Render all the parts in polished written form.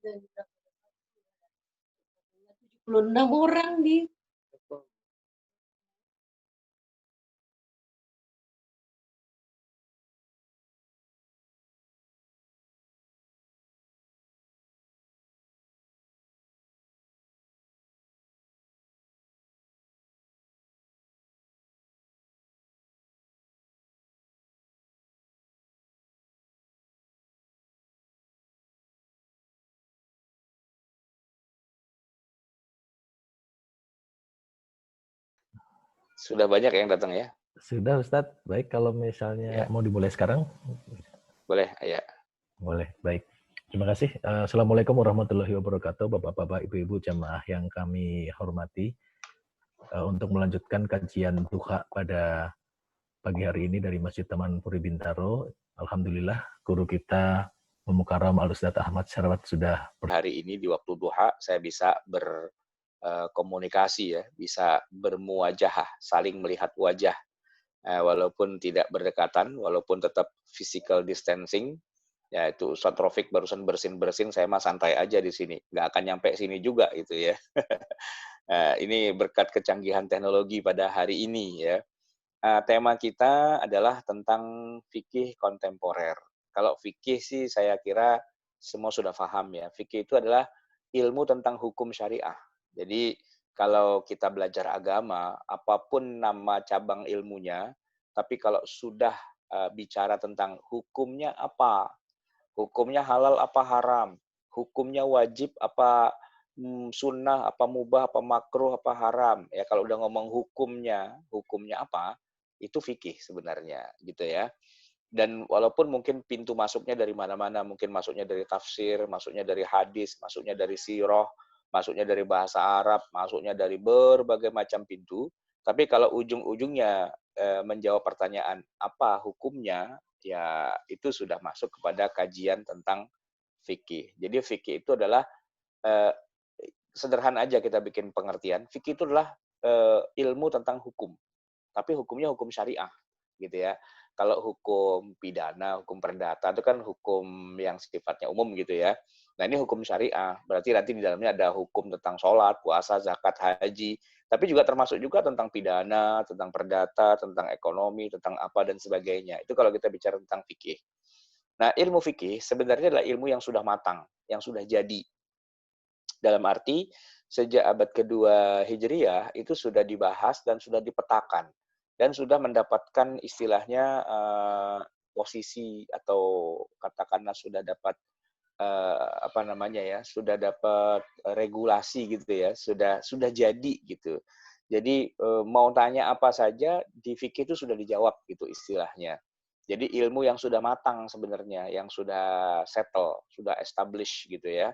76 orang di Sudah banyak yang datang ya? Sudah Ustadz. Baik, kalau misalnya mau dimulai sekarang. Boleh, ya. Boleh, baik. Terima kasih. Assalamualaikum warahmatullahi wabarakatuh, Bapak-bapak, Ibu-ibu jamaah yang kami hormati. Untuk melanjutkan kajian duha pada pagi hari ini dari Masjid Taman Puri Bintaro. Alhamdulillah, guru kita Mukaram Al-Ustadz Ahmad Syarwat sudah. Hari ini di waktu duha, saya bisa berkomunikasi ya, bisa bermuwajahah, saling melihat wajah. Walaupun tidak berdekatan, walaupun tetap physical distancing, ya itu Ustadz Rafiq barusan bersin-bersin, saya mah santai aja di sini, nggak akan nyampe sini juga gitu ya. Ini berkat kecanggihan teknologi pada hari ini ya. Tema kita adalah tentang fikih kontemporer. Kalau fikih sih saya kira semua sudah paham ya. Fikih itu adalah ilmu tentang hukum syariah. Jadi kalau kita belajar agama, apapun nama cabang ilmunya, tapi kalau sudah bicara tentang hukumnya apa, hukumnya halal apa haram, hukumnya wajib apa sunnah, apa mubah, apa makruh, apa haram. Ya kalau udah ngomong hukumnya apa, itu fikih sebenarnya gitu ya. Dan walaupun mungkin pintu masuknya dari mana-mana, mungkin masuknya dari tafsir, masuknya dari hadis, masuknya dari sirah, masuknya dari bahasa Arab, masuknya dari berbagai macam pintu, tapi kalau ujung-ujungnya menjawab pertanyaan apa hukumnya, ya itu sudah masuk kepada kajian tentang fikih. Jadi fikih itu adalah eh, sederhana aja kita bikin pengertian. Fikih itu adalah ilmu tentang hukum, tapi hukumnya hukum syariah, gitu ya. Kalau hukum pidana, hukum perdata itu kan hukum yang sifatnya umum gitu ya. Nah ini hukum syariah, berarti nanti di dalamnya ada hukum tentang sholat, puasa, zakat, haji, tapi juga termasuk juga tentang pidana, tentang perdata, tentang ekonomi, tentang apa dan sebagainya. Itu kalau kita bicara tentang fikih. Nah ilmu fikih sebenarnya adalah ilmu yang sudah matang, yang sudah jadi. Dalam arti sejak abad kedua Hijriyah itu sudah dibahas dan sudah dipetakan dan sudah mendapatkan istilahnya posisi atau katakanlah sudah dapat apa namanya ya, sudah dapat regulasi gitu ya, sudah jadi gitu. Jadi mau tanya apa saja di fikih itu sudah dijawab gitu istilahnya. Jadi ilmu yang sudah matang sebenarnya, yang sudah settle, sudah establish gitu ya.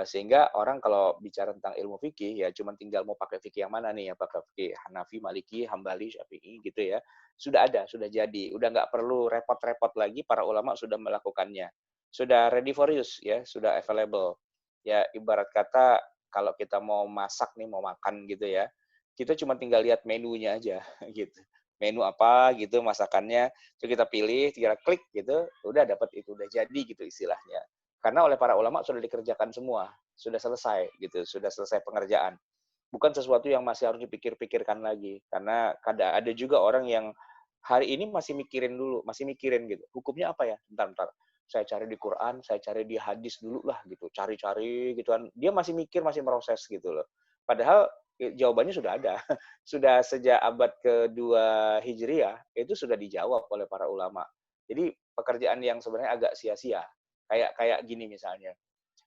Sehingga orang kalau bicara tentang ilmu fikih ya cuma tinggal mau pakai fikih yang mana nih, apakah fikih Hanafi, Maliki, Hambali, Syafi'i gitu ya. Sudah ada, sudah jadi. Udah nggak perlu repot-repot lagi, para ulama sudah melakukannya. Sudah ready for use ya, sudah available. Ya ibarat kata kalau kita mau masak nih, mau makan gitu ya, kita cuma tinggal lihat menunya aja gitu. Menu apa gitu masakannya, terus kita pilih, tinggal klik gitu, udah dapat itu, udah jadi gitu istilahnya. Karena oleh para ulama sudah dikerjakan semua, sudah selesai gitu, sudah selesai pengerjaan. Bukan sesuatu yang masih harus dipikir-pikirkan lagi. Karena ada juga orang yang hari ini masih mikirin dulu, masih mikirin gitu. Hukumnya apa ya? Bentar. Saya cari di Quran, saya cari di hadis dulu lah gitu. Cari-cari gitu kan. Dia masih mikir, masih proses gitu loh. Padahal jawabannya sudah ada. Sudah sejak abad kedua Hijriah, itu sudah dijawab oleh para ulama. Jadi pekerjaan yang sebenarnya agak sia-sia. Kayak gini misalnya,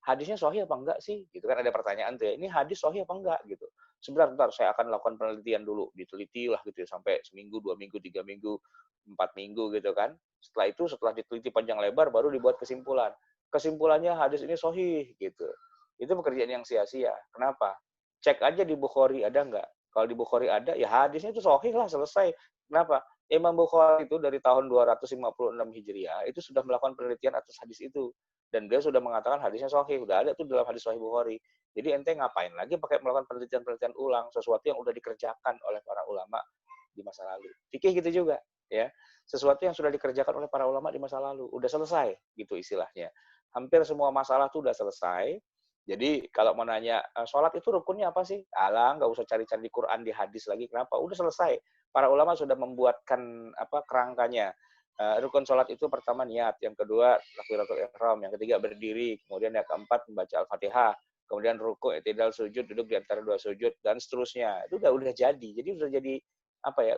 hadisnya sahih apa enggak sih? Gitu kan ada pertanyaan tuh ya, ini hadis sahih apa enggak gitu. Sebentar, saya akan lakukan penelitian dulu, diteliti lah gitu ya, sampai seminggu, 2 minggu, 3 minggu, 4 minggu gitu kan. Setelah itu, setelah diteliti panjang lebar, baru dibuat kesimpulan. Kesimpulannya hadis ini sahih gitu. Itu pekerjaan yang sia-sia. Kenapa? Cek aja di Bukhari ada enggak. Kalau di Bukhari ada, ya hadisnya itu sahih lah, selesai. Kenapa? Imam Bukhari itu dari tahun 256 Hijriah itu sudah melakukan penelitian atas hadis itu dan beliau sudah mengatakan hadisnya sahih, udah ada tuh dalam hadis sahih Bukhari. Jadi ente ngapain lagi pakai melakukan penelitian-penelitian ulang sesuatu yang udah dikerjakan oleh para ulama di masa lalu. Fikih gitu juga, ya. Sesuatu yang sudah dikerjakan oleh para ulama di masa lalu, udah selesai gitu istilahnya. Hampir semua masalah tuh udah selesai. Jadi kalau mau nanya, sholat itu rukunnya apa sih? Alah, nggak usah cari-cari di Quran, di hadis lagi. Kenapa? Udah selesai. Para ulama sudah membuatkan kerangkanya. Rukun sholat itu pertama niat, yang kedua takbiratul ihram, yang ketiga berdiri, kemudian yang keempat membaca Al-Fatihah, kemudian ruku', i'tidal, sujud, duduk di antara dua sujud, dan seterusnya. Itu udah jadi. Jadi sudah jadi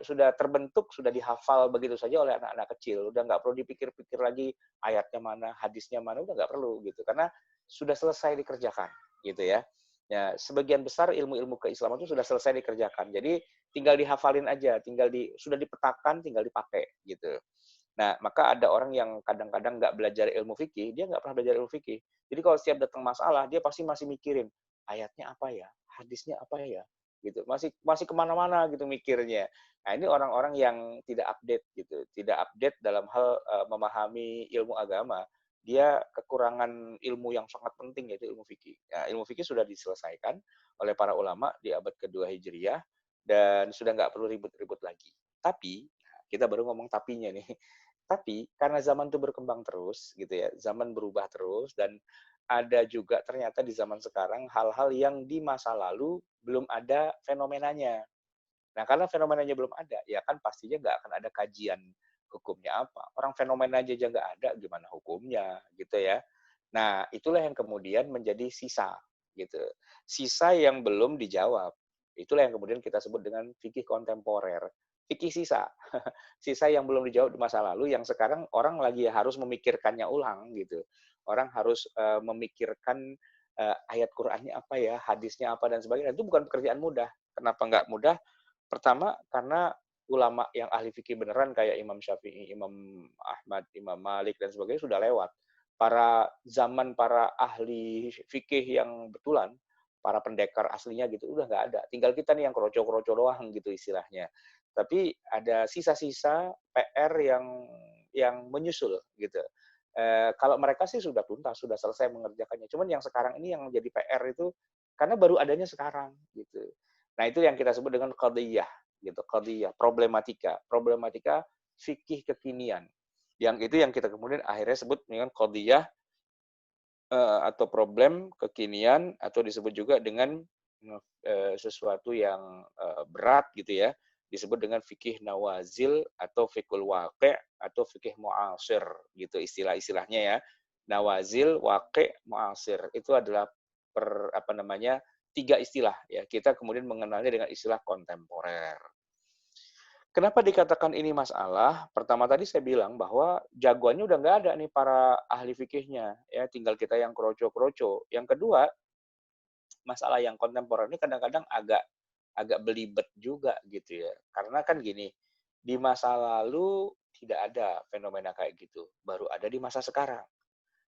sudah terbentuk, sudah dihafal begitu saja oleh anak-anak kecil. Udah nggak perlu dipikir-pikir lagi ayatnya mana, hadisnya mana, udah nggak perlu gitu. Karena sudah selesai dikerjakan gitu ya. Ya, sebagian besar ilmu-ilmu keislaman itu sudah selesai dikerjakan. Jadi tinggal dihafalin aja, sudah dipetakan, tinggal dipakai gitu. Nah, maka ada orang yang kadang-kadang nggak belajar ilmu fikih, dia nggak pernah belajar ilmu fikih. Jadi kalau setiap datang masalah, dia pasti masih mikirin, ayatnya apa ya, hadisnya apa ya, gitu. Masih kemana-mana gitu mikirnya. Nah, ini orang-orang yang tidak update gitu, tidak update dalam hal memahami ilmu agama. Dia kekurangan ilmu yang sangat penting, yaitu ilmu fikih. Nah, ilmu fikih sudah diselesaikan oleh para ulama di abad kedua Hijriyah, dan sudah nggak perlu ribut-ribut lagi. Tapi, kita baru ngomong tapinya nih. Tapi karena zaman itu berkembang terus gitu ya, zaman berubah terus, dan ada juga ternyata di zaman sekarang hal-hal yang di masa lalu belum ada fenomenanya. Nah, karena fenomenanya belum ada, ya kan pastinya nggak akan ada kajian hukumnya apa. Orang fenomena aja nggak ada, gimana hukumnya gitu ya. Nah, itulah yang kemudian menjadi sisa gitu. Sisa yang belum dijawab. Itulah yang kemudian kita sebut dengan fikih kontemporer. Fikih sisa. Sisa yang belum dijawab di masa lalu, yang sekarang orang lagi harus memikirkannya ulang gitu. Orang harus memikirkan ayat Qur'annya apa ya, hadisnya apa dan sebagainya. Itu bukan pekerjaan mudah. Kenapa nggak mudah? Pertama, karena ulama yang ahli fikih beneran kayak Imam Syafi'i, Imam Ahmad, Imam Malik dan sebagainya sudah lewat. Para ahli fikih yang betulan, para pendekar aslinya gitu udah nggak ada. Tinggal kita nih yang kroco-kroco doang gitu istilahnya. Tapi ada sisa-sisa PR yang menyusul gitu. Kalau mereka sih sudah tuntas, sudah selesai mengerjakannya. Cuman yang sekarang ini yang menjadi PR itu karena baru adanya sekarang gitu. Nah, itu yang kita sebut dengan qadiyah gitu, qadiyah, problematika fikih kekinian. Yang itu yang kita kemudian akhirnya sebut dengan qadiyah atau problem kekinian, atau disebut juga dengan sesuatu yang berat gitu ya, disebut dengan fikih nawazil atau fikul waqi' atau fikih mu'asir gitu istilah-istilahnya ya. Nawazil, waqi', mu'asir itu adalah tiga istilah ya. Kita kemudian mengenalnya dengan istilah kontemporer. Kenapa dikatakan ini masalah? Pertama tadi saya bilang bahwa jagoannya udah nggak ada nih para ahli fikihnya, ya tinggal kita yang kroco-kroco. Yang kedua, masalah yang kontemporer ini kadang-kadang agak belibet juga gitu ya. Karena kan gini, di masa lalu tidak ada fenomena kayak gitu, baru ada di masa sekarang.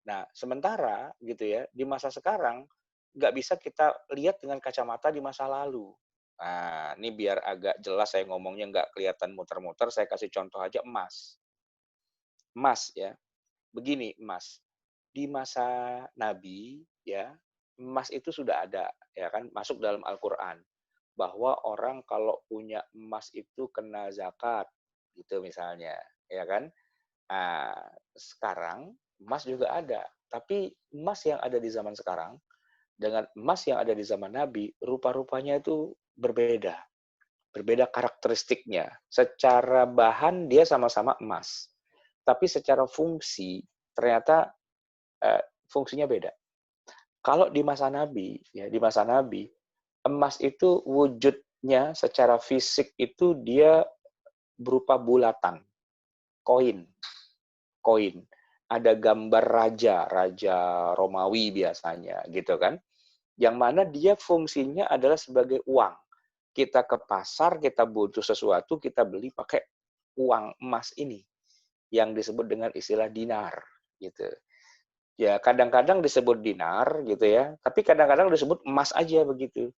Nah, sementara gitu ya, di masa sekarang nggak bisa kita lihat dengan kacamata di masa lalu. Nah, ini biar agak jelas saya ngomongnya nggak kelihatan muter-muter, saya kasih contoh aja emas. Emas ya, begini emas. Di masa Nabi ya, emas itu sudah ada ya kan, masuk dalam Al-Qur'an bahwa orang kalau punya emas itu kena zakat gitu misalnya, ya kan? Nah, sekarang emas juga ada, tapi emas yang ada di zaman sekarang dengan emas yang ada di zaman Nabi, rupa-rupanya itu berbeda. Berbeda karakteristiknya. Secara bahan dia sama-sama emas, tapi secara fungsi ternyata fungsinya beda. Kalau di masa Nabi, ya di masa Nabi, emas itu wujudnya secara fisik itu dia berupa bulatan, koin. Ada gambar raja Romawi biasanya, gitu kan. Yang mana dia fungsinya adalah sebagai uang. Kita ke pasar, kita butuh sesuatu, kita beli pakai uang emas ini, yang disebut dengan istilah dinar, gitu. Ya, kadang-kadang disebut dinar, gitu ya, tapi kadang-kadang disebut emas aja begitu.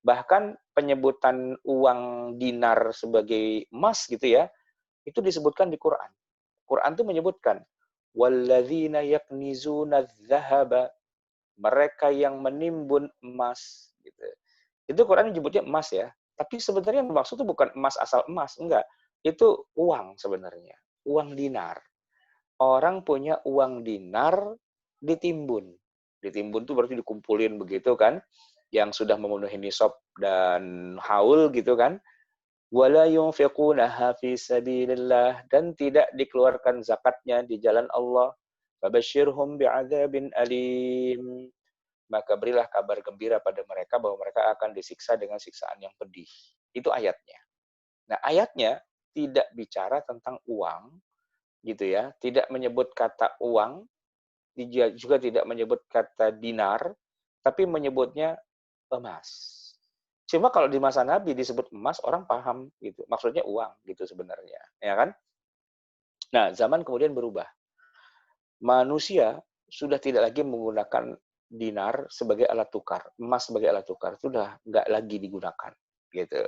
Bahkan penyebutan uang dinar sebagai emas, gitu ya, itu disebutkan di Quran. Quran itu menyebutkan, walladzina yaknizuna dzahaba, mereka yang menimbun emas, gitu. Itu Quran menyebutnya emas ya. Tapi sebenarnya maksud itu bukan emas asal emas, enggak. Itu uang sebenarnya, uang dinar. Orang punya uang dinar ditimbun. Ditimbun itu berarti dikumpulin begitu kan, yang sudah memenuhi nisab dan haul gitu kan. Wala yunfiqunaha fi sabilillah, dan tidak dikeluarkan zakatnya di jalan Allah. Fabasyirhum bi'adzabin alim. Maka berilah kabar gembira pada mereka bahwa mereka akan disiksa dengan siksaan yang pedih. Itu ayatnya. Nah, ayatnya tidak bicara tentang uang, gitu ya. Tidak menyebut kata uang, juga tidak menyebut kata dinar, tapi menyebutnya emas. Cuma kalau di masa Nabi disebut emas, orang paham gitu. Maksudnya uang gitu sebenarnya, ya kan? Nah, zaman kemudian berubah. Manusia sudah tidak lagi menggunakan dinar sebagai alat tukar, emas sebagai alat tukar, sudah nggak lagi digunakan, gitu.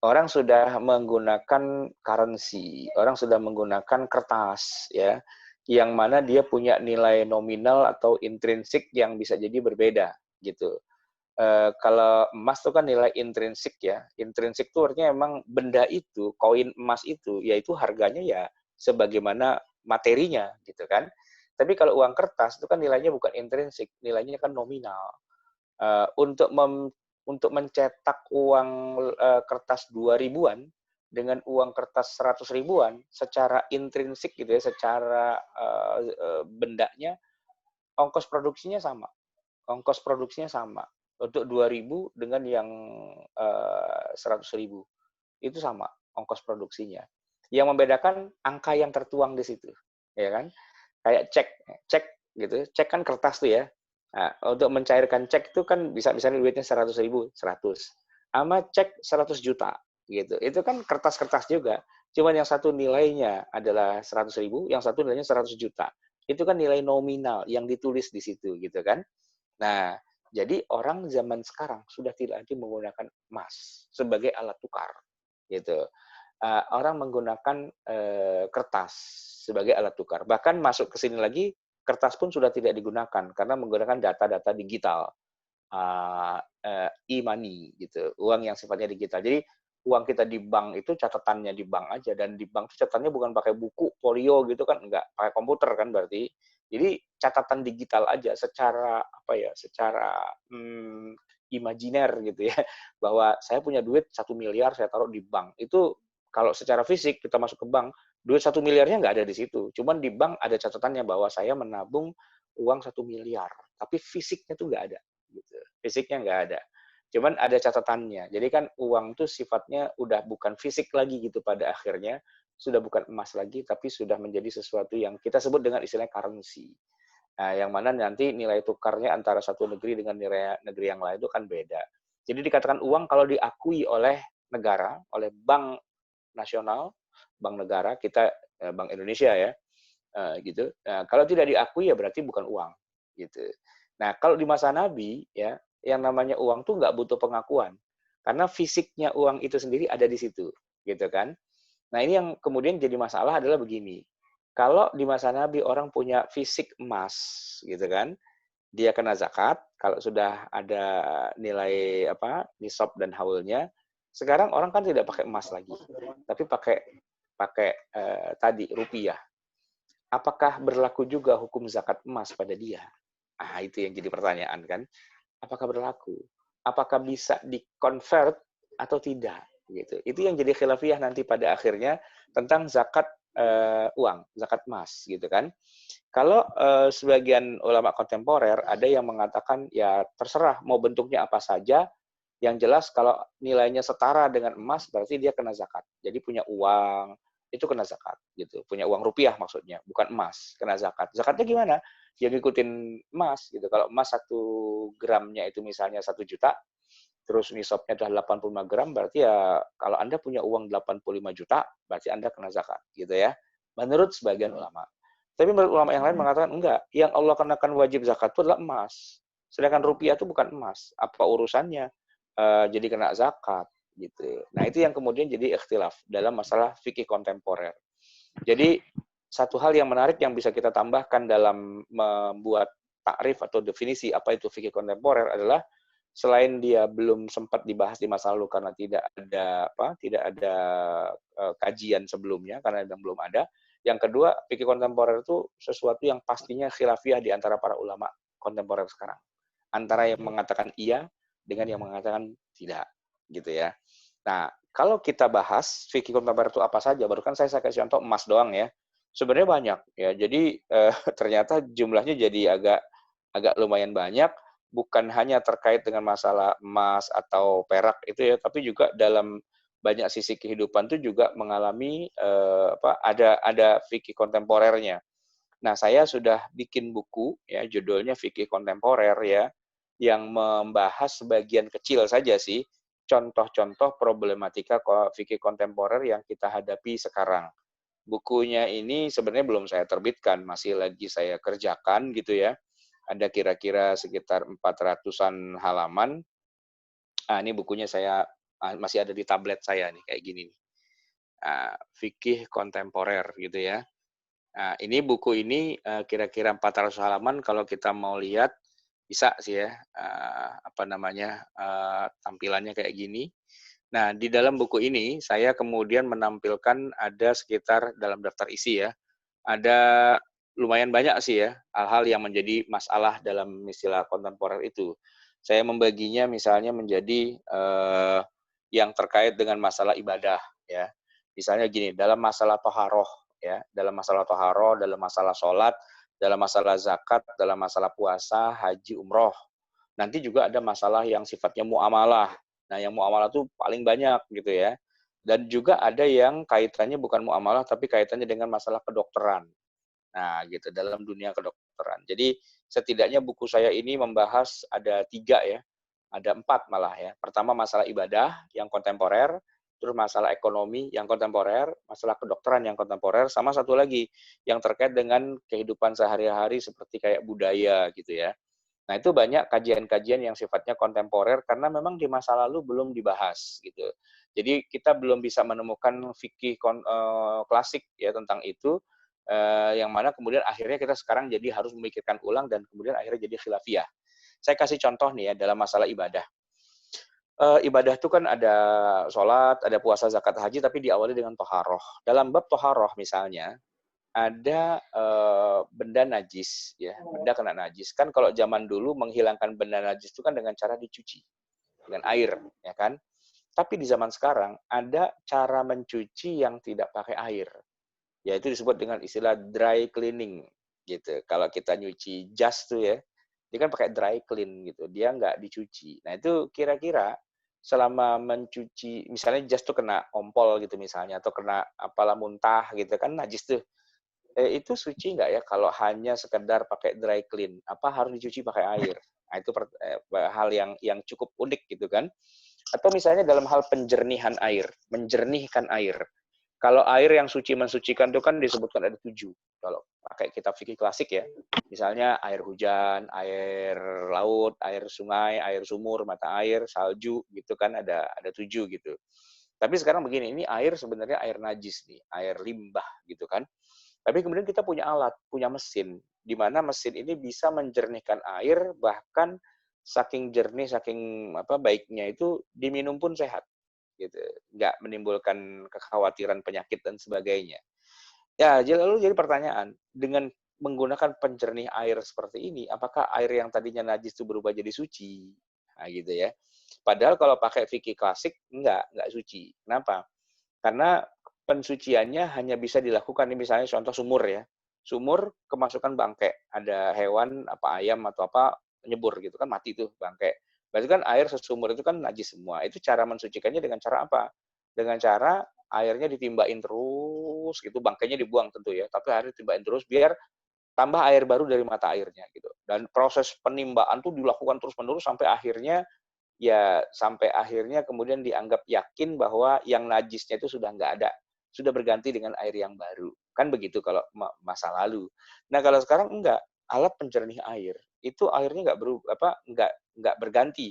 Orang sudah menggunakan currency, orang sudah menggunakan kertas, ya, yang mana dia punya nilai nominal atau intrinsik yang bisa jadi berbeda, gitu. Kalau emas itu kan nilai intrinsik ya, intrinsik itu artinya emang benda itu, koin emas itu, yaitu harganya ya sebagaimana materinya, gitu kan. Tapi kalau uang kertas itu kan nilainya bukan intrinsik, nilainya kan nominal. Untuk untuk mencetak uang kertas 2 ribuan dengan uang kertas 100 ribuan secara intrinsik gitu ya, secara bendanya, ongkos produksinya sama. Ongkos produksinya sama. Untuk 2.000 dengan yang 100.000. Itu sama ongkos produksinya. Yang membedakan angka yang tertuang di situ, ya kan? Kayak cek gitu. Cek kan kertas tuh ya. Nah, untuk mencairkan cek itu kan bisa misalnya duitnya 100.000, 100. Sama cek 100 juta gitu. Itu kan kertas-kertas juga. Cuman yang satu nilainya adalah 100.000, yang satu nilainya 100 juta. Itu kan nilai nominal yang ditulis di situ gitu kan. Nah, jadi orang zaman sekarang sudah tidak lagi menggunakan emas sebagai alat tukar, gitu. Orang menggunakan kertas sebagai alat tukar. Bahkan masuk ke sini lagi, kertas pun sudah tidak digunakan karena menggunakan data-data digital, e-money, gitu. Uang yang sifatnya digital. Jadi uang kita di bank itu catatannya di bank aja, dan di bank itu catatannya bukan pakai buku folio gitu kan, enggak, pakai komputer kan berarti. Jadi catatan digital aja secara apa ya, secara imajiner gitu ya, bahwa saya punya duit 1 miliar saya taruh di bank. Itu kalau secara fisik kita masuk ke bank, duit 1 miliarnya nggak ada di situ. Cuman di bank ada catatannya bahwa saya menabung uang 1 miliar, tapi fisiknya tuh nggak ada. Gitu. Fisiknya nggak ada. Cuman ada catatannya. Jadi kan uang tuh sifatnya udah bukan fisik lagi gitu pada akhirnya, sudah bukan emas lagi, tapi sudah menjadi sesuatu yang kita sebut dengan istilah currency. Nah, yang mana nanti nilai tukarnya antara satu negeri dengan nilai negeri yang lain itu kan beda. Jadi dikatakan uang kalau diakui oleh negara, oleh bank nasional, bank negara, kita Bank Indonesia ya, gitu. Nah, kalau tidak diakui ya berarti bukan uang, gitu. Nah, kalau di masa Nabi ya, yang namanya uang tuh nggak butuh pengakuan, karena fisiknya uang itu sendiri ada di situ, gitu kan. Nah, ini yang kemudian jadi masalah adalah begini. Kalau di masa Nabi orang punya fisik emas, gitu kan, dia kena zakat. Kalau sudah ada nilai apa nisab dan haulnya, sekarang orang kan tidak pakai emas lagi, tapi pakai pakai tadi rupiah. Apakah berlaku juga hukum zakat emas pada dia? Ah, itu yang jadi pertanyaan kan. Apakah berlaku? Apakah bisa di-convert atau tidak? Gitu. Itu yang jadi khilafiyah nanti pada akhirnya tentang zakat uang, zakat emas, gitu kan. Kalau sebagian ulama kontemporer ada yang mengatakan ya terserah mau bentuknya apa saja, yang jelas kalau nilainya setara dengan emas berarti dia kena zakat. Jadi punya uang itu kena zakat gitu. Punya uang rupiah maksudnya, bukan emas, kena zakat. Zakatnya gimana? Ya ngikutin emas gitu. Kalau emas 1 gramnya itu misalnya 1 juta, terus nisabnya adalah 85 gram, berarti ya kalau Anda punya uang 85 juta, berarti Anda kena zakat gitu ya. Menurut sebagian ulama. Tapi menurut ulama yang lain mengatakan enggak, yang Allah kenakan wajib zakat itu adalah emas. Sedangkan rupiah itu bukan emas. Apa urusannya? Jadi kena zakat gitu. Nah, itu yang kemudian jadi ikhtilaf dalam masalah fikih kontemporer. Jadi satu hal yang menarik yang bisa kita tambahkan dalam membuat takrif atau definisi apa itu fikih kontemporer adalah selain dia belum sempat dibahas di masa lalu karena tidak ada kajian sebelumnya karena belum ada. Yang kedua, fikih kontemporer itu sesuatu yang pastinya khilafiyah di antara para ulama kontemporer sekarang. Antara yang mengatakan iya dengan yang mengatakan tidak, gitu ya. Nah, kalau kita bahas fikih kontemporer itu apa saja, baru kan saya kasih contoh emas doang ya. Sebenarnya banyak ya. Jadi ternyata jumlahnya jadi agak lumayan banyak, bukan hanya terkait dengan masalah emas atau perak itu ya, tapi juga dalam banyak sisi kehidupan itu juga mengalami ada fikih kontemporernya. Nah, saya sudah bikin buku ya judulnya Fikih Kontemporer ya, yang membahas sebagian kecil saja sih contoh-contoh problematika fikih kontemporer yang kita hadapi sekarang. Bukunya ini sebenarnya belum saya terbitkan, masih lagi saya kerjakan gitu ya. Ada kira-kira sekitar 400-an halaman. Ini bukunya saya masih ada di tablet saya nih kayak gini nih. Fikih kontemporer gitu ya. Nah, ini buku ini kira-kira 400 halaman kalau kita mau lihat bisa sih ya tampilannya kayak gini. Nah, di dalam buku ini saya kemudian menampilkan ada sekitar dalam daftar isi ya. Ada lumayan banyak sih ya hal-hal yang menjadi masalah dalam istilah kontemporer itu. Saya membaginya misalnya menjadi yang terkait dengan masalah ibadah ya. Misalnya gini, dalam masalah toharoh ya, dalam masalah toharoh, dalam masalah sholat, dalam masalah zakat, dalam masalah puasa, haji, umroh. Nanti juga ada masalah yang sifatnya muamalah. Nah, yang muamalah itu paling banyak gitu ya. Dan juga ada yang kaitannya bukan muamalah, tapi kaitannya dengan masalah kedokteran. Nah, gitu, dalam dunia kedokteran. Jadi, setidaknya buku saya ini membahas ada 3 ya, ada 4 malah ya. Pertama masalah ibadah yang kontemporer, terus masalah ekonomi yang kontemporer, masalah kedokteran yang kontemporer, sama satu lagi yang terkait dengan kehidupan sehari-hari seperti kayak budaya gitu ya. Nah, itu banyak kajian-kajian yang sifatnya kontemporer karena memang di masa lalu belum dibahas gitu. Jadi kita belum bisa menemukan fikih klasik ya tentang itu, yang mana kemudian akhirnya kita sekarang jadi harus memikirkan ulang dan kemudian akhirnya jadi khilafiyah. Saya kasih contoh nih ya dalam masalah ibadah. Ibadah itu kan ada sholat, ada puasa, zakat, haji, tapi diawali dengan toharoh. Dalam bab toharoh misalnya, ada benda najis, ya, benda kena najis. Kan kalau zaman dulu menghilangkan benda najis itu kan dengan cara dicuci dengan air, ya kan? Tapi di zaman sekarang ada cara mencuci yang tidak pakai air, yaitu disebut dengan istilah dry cleaning, gitu. Kalau kita nyuci jas tuh ya, dia kan pakai dry clean gitu, dia nggak dicuci. Nah itu kira-kira selama mencuci, misalnya jas tuh kena ompol gitu misalnya, atau kena apalah muntah gitu kan najis tuh. Itu suci nggak ya kalau hanya sekedar pakai dry clean? Apa harus dicuci pakai air? Nah, itu hal yang cukup unik gitu kan. Atau misalnya dalam hal penjernihan air, menjernihkan air. Kalau air yang suci mensucikan itu kan disebutkan ada 7. Kalau pakai kitab fikih klasik ya, misalnya air hujan, air laut, air sungai, air sumur, mata air, salju, gitu kan ada 7 gitu. Tapi sekarang begini, ini air sebenarnya air najis nih, air limbah gitu kan. Tapi kemudian kita punya alat, punya mesin, di mana mesin ini bisa menjernihkan air, bahkan saking jernih, saking baiknya itu diminum pun sehat, gitu, nggak menimbulkan kekhawatiran penyakit dan sebagainya. Ya, lalu jadi pertanyaan, dengan menggunakan penjernih air seperti ini, apakah air yang tadinya najis itu berubah jadi suci? Nah, gitu ya. Padahal kalau pakai fikih klasik, nggak suci. Kenapa? Karena pensuciannya hanya bisa dilakukan, ini misalnya contoh sumur ya. Sumur kemasukan bangkai, ada hewan apa ayam atau apa nyebur gitu kan mati tuh bangkai. Berarti kan air sesumur itu kan najis semua. Itu cara mensucikannya dengan cara apa? Dengan cara airnya ditimbain terus gitu, bangkainya dibuang tentu ya, tapi airnya ditimbain terus biar tambah air baru dari mata airnya gitu. Dan proses penimbaan tuh dilakukan terus-menerus sampai akhirnya kemudian dianggap yakin bahwa yang najisnya itu sudah nggak ada, sudah berganti dengan air yang baru. Kan begitu kalau masa lalu. Nah kalau sekarang enggak, alat penjernih air itu airnya nggak berganti.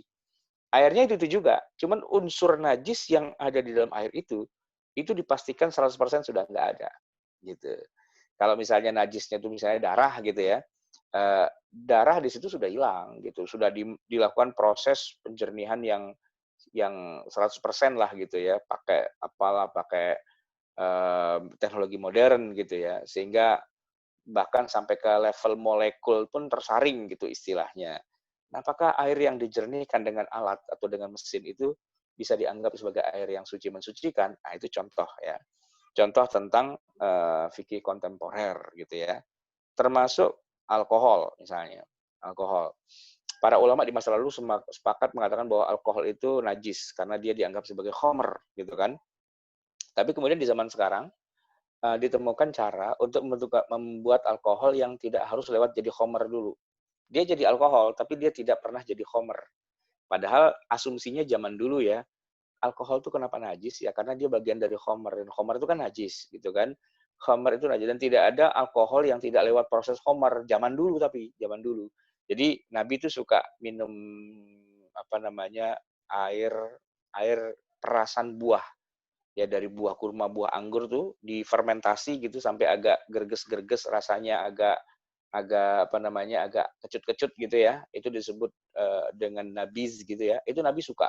Airnya itu juga, cuman unsur najis yang ada di dalam air itu dipastikan 100% sudah nggak ada. Gitu. Kalau misalnya najisnya itu misalnya darah gitu ya, darah di situ sudah hilang gitu, sudah dilakukan proses penjernihan yang 100% lah gitu ya, pakai teknologi modern gitu ya, sehingga bahkan sampai ke level molekul pun tersaring gitu istilahnya. Nah, apakah air yang dijernihkan dengan alat atau dengan mesin itu bisa dianggap sebagai air yang suci mensucikan? Nah, itu contoh ya. Contoh tentang fikih kontemporer gitu ya. Termasuk alkohol misalnya. Alkohol. Para ulama di masa lalu sepakat mengatakan bahwa alkohol itu najis karena dia dianggap sebagai khomer gitu kan. Tapi kemudian di zaman sekarang ditemukan cara untuk membuat alkohol yang tidak harus lewat jadi khomer dulu. Dia jadi alkohol, tapi dia tidak pernah jadi khomer. Padahal asumsinya zaman dulu ya, alkohol itu kenapa najis? Ya karena dia bagian dari khomer. Dan khomer itu kan najis, gitu kan. Khomer itu najis. Dan tidak ada alkohol yang tidak lewat proses khomer. Zaman dulu tapi, zaman dulu. Jadi Nabi itu suka minum, apa namanya, air air perasan buah ya dari buah kurma, buah anggur tuh difermentasi gitu sampai agak gerges-gerges rasanya agak agak apa namanya agak kecut-kecut gitu ya. Itu disebut dengan nabiz gitu ya. Itu Nabi suka.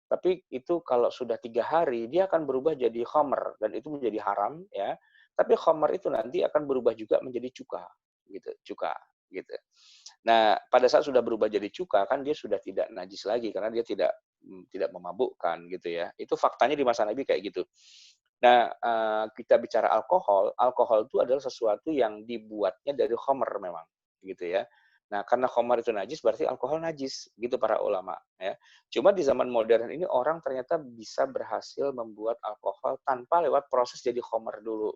Tapi itu kalau sudah 3 hari dia akan berubah jadi khamr dan itu menjadi haram ya. Tapi khamr itu nanti akan berubah juga menjadi cuka gitu, cuka gitu. Nah, pada saat sudah berubah jadi cuka kan dia sudah tidak najis lagi karena dia tidak memabukkan gitu ya. Itu faktanya di masa Nabi kayak gitu. Nah, kita bicara alkohol, alkohol itu adalah sesuatu yang dibuatnya dari khamr memang gitu ya. Nah, karena khamar itu najis berarti alkohol najis gitu para ulama ya. Cuma di zaman modern ini orang ternyata bisa berhasil membuat alkohol tanpa lewat proses jadi khamar dulu,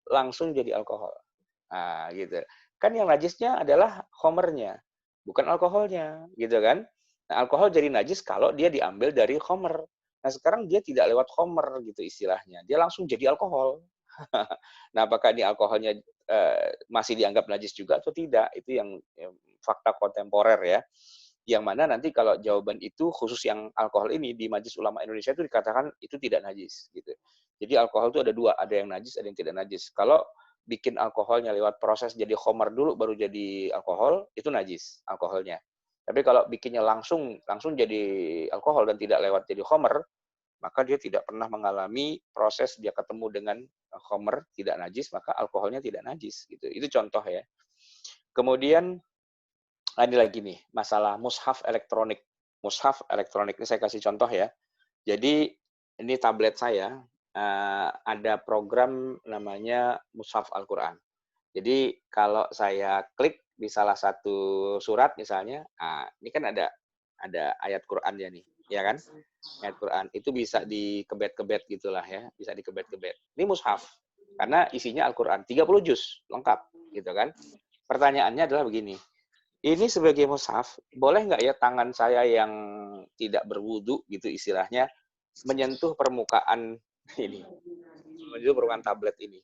langsung jadi alkohol. Nah, gitu. Kan yang najisnya adalah khamernya, bukan alkoholnya, gitu kan. Nah, alkohol jadi najis kalau dia diambil dari khamer. Nah, sekarang dia tidak lewat khamer gitu istilahnya. Dia langsung jadi alkohol. Nah, apakah ini alkoholnya masih dianggap najis juga atau tidak? Itu yang fakta kontemporer ya. Yang mana nanti kalau jawaban itu khusus yang alkohol ini di Majelis Ulama Indonesia itu dikatakan itu tidak najis gitu. Jadi alkohol itu ada dua, ada yang najis, ada yang tidak najis. Kalau bikin alkoholnya lewat proses jadi khamar dulu baru jadi alkohol, itu najis alkoholnya. Tapi kalau bikinnya langsung jadi alkohol dan tidak lewat jadi khamar, maka dia tidak pernah mengalami proses dia ketemu dengan khamr tidak najis, maka alkoholnya tidak najis gitu. Itu contoh ya. Kemudian ini lagi nih masalah mushaf elektronik. Mushaf elektronik ini saya kasih contoh ya. Jadi ini tablet saya ada program namanya Mushaf Al-Qur'an. Jadi kalau saya klik di salah satu surat misalnya, ini kan ada ayat Qur'annya nih, ya kan? Ayat Quran itu bisa dikebet-kebet gitulah ya, bisa dikebet-kebet. Ini mushaf karena isinya Al-Qur'an 30 juz lengkap gitu kan. Pertanyaannya adalah begini, ini sebagai mushaf, boleh nggak ya tangan saya yang tidak berwudu gitu istilahnya menyentuh permukaan ini, menyentuh permukaan tablet ini.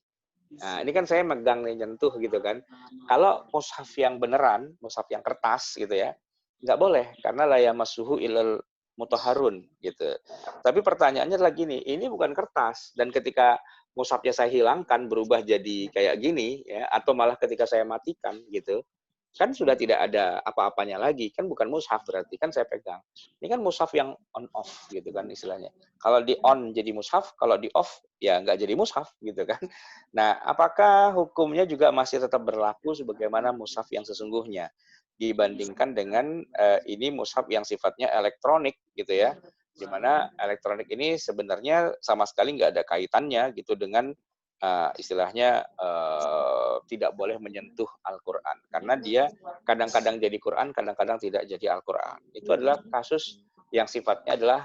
Nah, ini kan saya megang nih, nyentuh gitu kan. Kalau mushaf yang beneran, mushaf yang kertas gitu ya, nggak boleh karena la yamassuhu ilal mutahharun gitu. Tapi pertanyaannya adalah gini, ini bukan kertas dan ketika mushafnya saya hilangkan berubah jadi kayak gini ya atau malah ketika saya matikan gitu, kan sudah tidak ada apa-apanya lagi, kan bukan mushaf berarti kan saya pegang. Ini kan mushaf yang on off gitu kan istilahnya. Kalau di on jadi mushaf, kalau di off ya nggak jadi mushaf gitu kan. Nah, apakah hukumnya juga masih tetap berlaku sebagaimana mushaf yang sesungguhnya dibandingkan dengan ini mushaf yang sifatnya elektronik gitu ya, di mana elektronik ini sebenarnya sama sekali nggak ada kaitannya gitu dengan istilahnya tidak boleh menyentuh Al-Quran karena dia kadang-kadang jadi Quran, kadang-kadang tidak jadi Al-Quran. Itu adalah kasus yang sifatnya adalah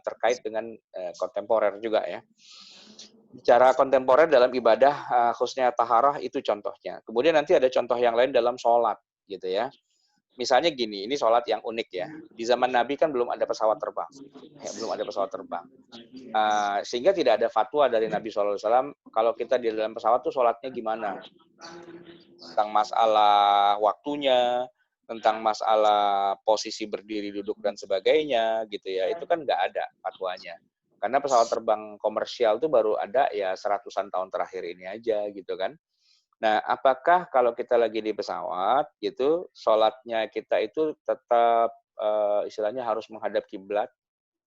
terkait dengan kontemporer juga ya. Bicara kontemporer dalam ibadah khususnya taharah itu contohnya. Kemudian nanti ada contoh yang lain dalam sholat gitu ya. Misalnya gini, ini sholat yang unik ya. Di zaman Nabi kan belum ada pesawat terbang, ya, belum ada pesawat terbang. Sehingga tidak ada fatwa dari Nabi SAW kalau kita di dalam pesawat tuh sholatnya gimana, tentang masalah waktunya, tentang masalah posisi berdiri, duduk dan sebagainya gitu ya. Itu kan nggak ada fatwanya. Karena pesawat terbang komersial itu baru ada ya 100-an tahun terakhir ini aja gitu kan. Nah, apakah kalau kita lagi di pesawat gitu, sholatnya kita itu tetap istilahnya harus menghadap kiblat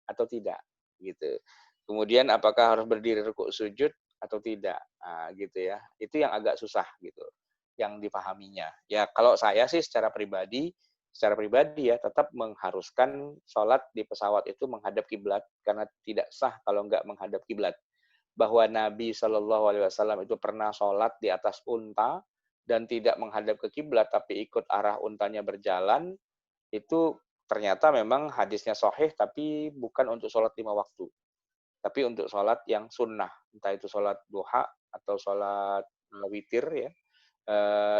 atau tidak gitu. Kemudian apakah harus berdiri rukuk sujud atau tidak, gitu ya. Itu yang agak susah gitu, yang dipahaminya. Ya kalau saya sih secara pribadi ya tetap mengharuskan sholat di pesawat itu menghadap kiblat karena tidak sah kalau nggak menghadap kiblat. Bahwa Nabi Shallallahu Alaihi Wasallam itu pernah sholat di atas unta dan tidak menghadap ke kiblat tapi ikut arah untanya berjalan, itu ternyata memang hadisnya sahih tapi bukan untuk sholat 5 waktu, tapi untuk sholat yang sunnah, entah itu sholat duha atau sholat witir ya.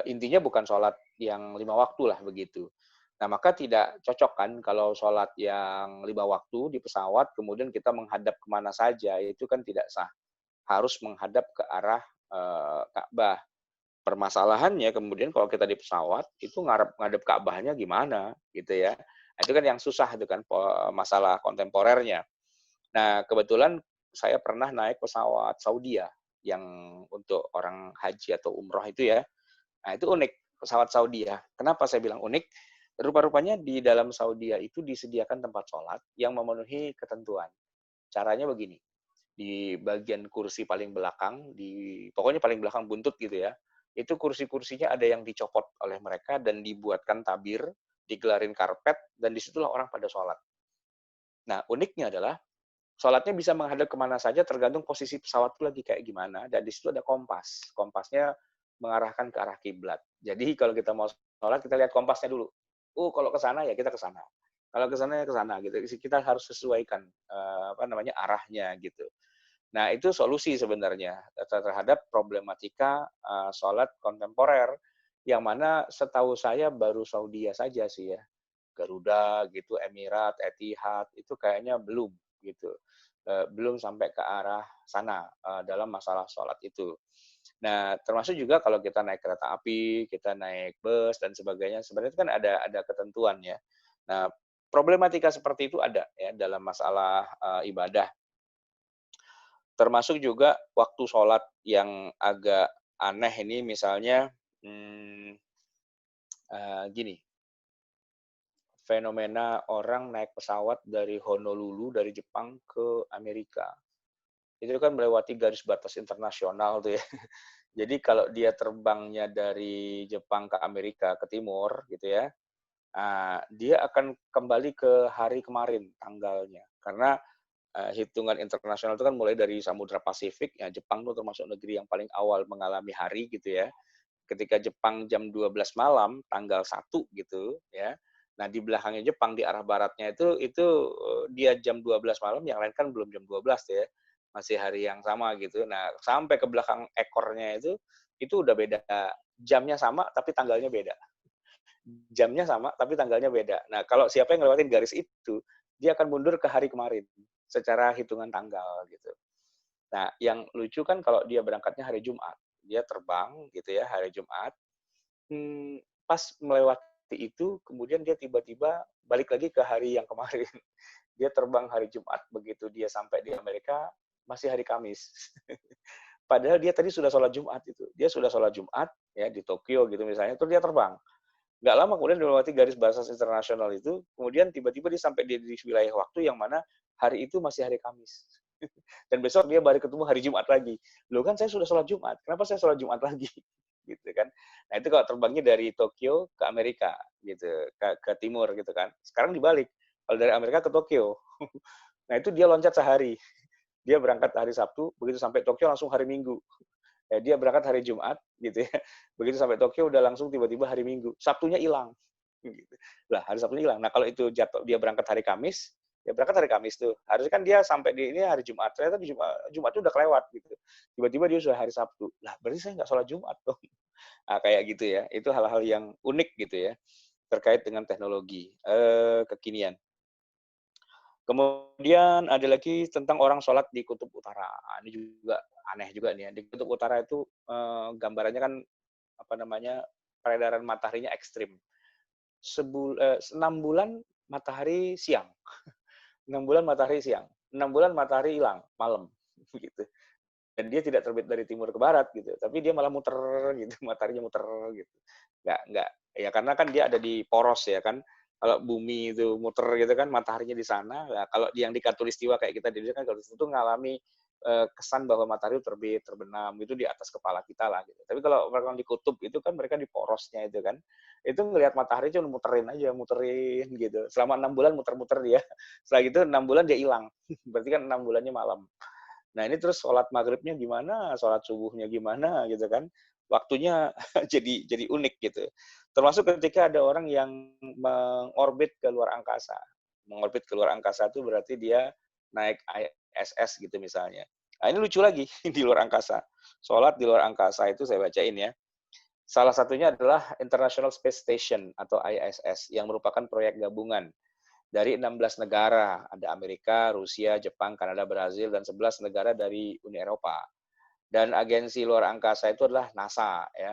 Intinya bukan sholat yang 5 waktu lah begitu. Nah maka tidak cocok kan kalau sholat yang 5 waktu di pesawat kemudian kita menghadap kemana saja, itu kan tidak sah. Harus menghadap ke arah Ka'bah. Permasalahannya kemudian kalau kita di pesawat itu ngadep Ka'bahnya gimana gitu ya. Itu kan yang susah itu kan masalah kontemporernya. Nah, kebetulan saya pernah naik pesawat Saudi ya, yang untuk orang haji atau umroh itu ya. Nah, itu unik, pesawat Saudi ya. Kenapa saya bilang unik? Rupa-rupanya di dalam Saudi itu disediakan tempat sholat yang memenuhi ketentuan. Caranya begini, di bagian kursi paling belakang, pokoknya paling belakang buntut gitu ya, itu kursi-kursinya ada yang dicopot oleh mereka dan dibuatkan tabir, digelarin karpet, dan disitulah orang pada sholat. Nah, uniknya adalah sholatnya bisa menghadap kemana saja tergantung posisi pesawat itu lagi kayak gimana, dan di situ ada kompas. Kompasnya mengarahkan ke arah kiblat. Jadi kalau kita mau sholat, kita lihat kompasnya dulu. Kalau ke sana ya kita ke sana. Kalau ke sana ya ke sana gitu. Kita harus sesuaikan arahnya gitu. Nah, itu solusi sebenarnya terhadap problematika sholat kontemporer yang mana setahu saya baru Saudi saja sih ya. Garuda gitu, Emirat, Etihad itu kayaknya belum gitu. Belum sampai ke arah sana dalam masalah sholat itu. Nah, termasuk juga kalau kita naik kereta api, kita naik bus dan sebagainya, sebenarnya kan ada ketentuan ya. Nah, problematika seperti itu ada ya dalam masalah ibadah. Termasuk juga waktu sholat yang agak aneh ini misalnya gini, fenomena orang naik pesawat dari Honolulu dari Jepang ke Amerika. Itu kan melewati garis batas internasional tuh ya. Jadi kalau dia terbangnya dari Jepang ke Amerika ke timur gitu ya, dia akan kembali ke hari kemarin tanggalnya. Karena hitungan internasional itu kan mulai dari Samudra Pasifik, ya Jepang itu termasuk negeri yang paling awal mengalami hari gitu ya. Ketika Jepang jam 12 malam, tanggal 1 gitu ya. Nah, di belakangnya Jepang di arah baratnya itu dia jam 12 malam, yang lain kan belum jam 12 ya. Masih hari yang sama gitu. Nah, sampai ke belakang ekornya itu udah beda. Jamnya sama tapi tanggalnya beda. Jamnya sama tapi tanggalnya beda. Nah, kalau siapa yang ngelewatin garis itu, dia akan mundur ke hari kemarin secara hitungan tanggal gitu. Nah, yang lucu kan kalau dia berangkatnya hari Jumat, dia terbang gitu ya hari Jumat, pas melewati itu kemudian dia tiba-tiba balik lagi ke hari yang kemarin. Dia terbang hari Jumat, begitu dia sampai di Amerika masih hari Kamis. Padahal dia tadi sudah sholat Jumat itu. Dia sudah sholat Jumat ya di Tokyo gitu misalnya, terus dia terbang. Nggak lama kemudian melewati garis batas internasional itu, kemudian tiba-tiba dia sampai di wilayah waktu yang mana hari itu masih hari Kamis. Dan besok dia balik ketemu hari Jumat lagi. Loh kan saya sudah sholat Jumat, kenapa saya sholat Jumat lagi? Gitu kan. Nah itu kalau terbangnya dari Tokyo ke Amerika, gitu, ke timur gitu kan. Sekarang dibalik, kalau dari Amerika ke Tokyo. Nah itu dia loncat sehari. Dia berangkat hari Sabtu, begitu sampai Tokyo langsung hari Minggu. Dia berangkat hari Jumat, gitu ya. Begitu sampai Tokyo udah langsung tiba-tiba hari Minggu. Sabtunya hilang. Gitu. Lah hari Sabtunya hilang. Nah kalau itu jatuh dia berangkat hari Kamis, ya berangkat hari Kamis tuh. Harusnya kan dia sampai di ini hari Jumat. Ternyata di Jumat itu udah kelewat gitu. Tiba-tiba dia sudah hari Sabtu. Lah berarti saya nggak sholat Jumat dong. Nah, kayak gitu ya. Itu hal-hal yang unik gitu ya terkait dengan teknologi kekinian. Kemudian ada lagi tentang orang sholat di kutub utara. Ini juga aneh juga nih ya. Di kutub utara itu gambarannya kan peredaran mataharinya ekstrim. 6 bulan matahari siang, 6 bulan matahari siang, 6 bulan matahari hilang malam, gitu. Dan dia tidak terbit dari timur ke barat gitu, tapi dia malah muter gitu, mataharinya muter gitu. Nggak, ya karena kan dia ada di poros ya kan. Kalau bumi itu muter gitu kan, mataharinya di sana. Nah, kalau yang di Katulistiwa kayak kita di sini kan, kalau itu ngalami kesan bahwa matahari terbit, terbenam itu di atas kepala kita lah gitu. Tapi kalau mereka di kutub itu kan mereka di porosnya itu kan, itu ngelihat matahari cuma muterin aja, muterin gitu. Selama 6 bulan muter-muter dia. Setelah itu 6 bulan dia hilang. Berarti kan 6 bulannya malam. Nah ini terus sholat maghribnya gimana, sholat subuhnya gimana gitu kan. Waktunya jadi unik gitu. Termasuk ketika ada orang yang mengorbit ke luar angkasa. Mengorbit ke luar angkasa itu berarti dia naik ISS gitu misalnya. Nah ini lucu lagi di luar angkasa. Sholat di luar angkasa itu saya bacain ya. Salah satunya adalah International Space Station atau ISS yang merupakan proyek gabungan dari 16 negara. Ada Amerika, Rusia, Jepang, Kanada, Brazil, dan 11 negara dari Uni Eropa. Dan agensi luar angkasa itu adalah NASA ya.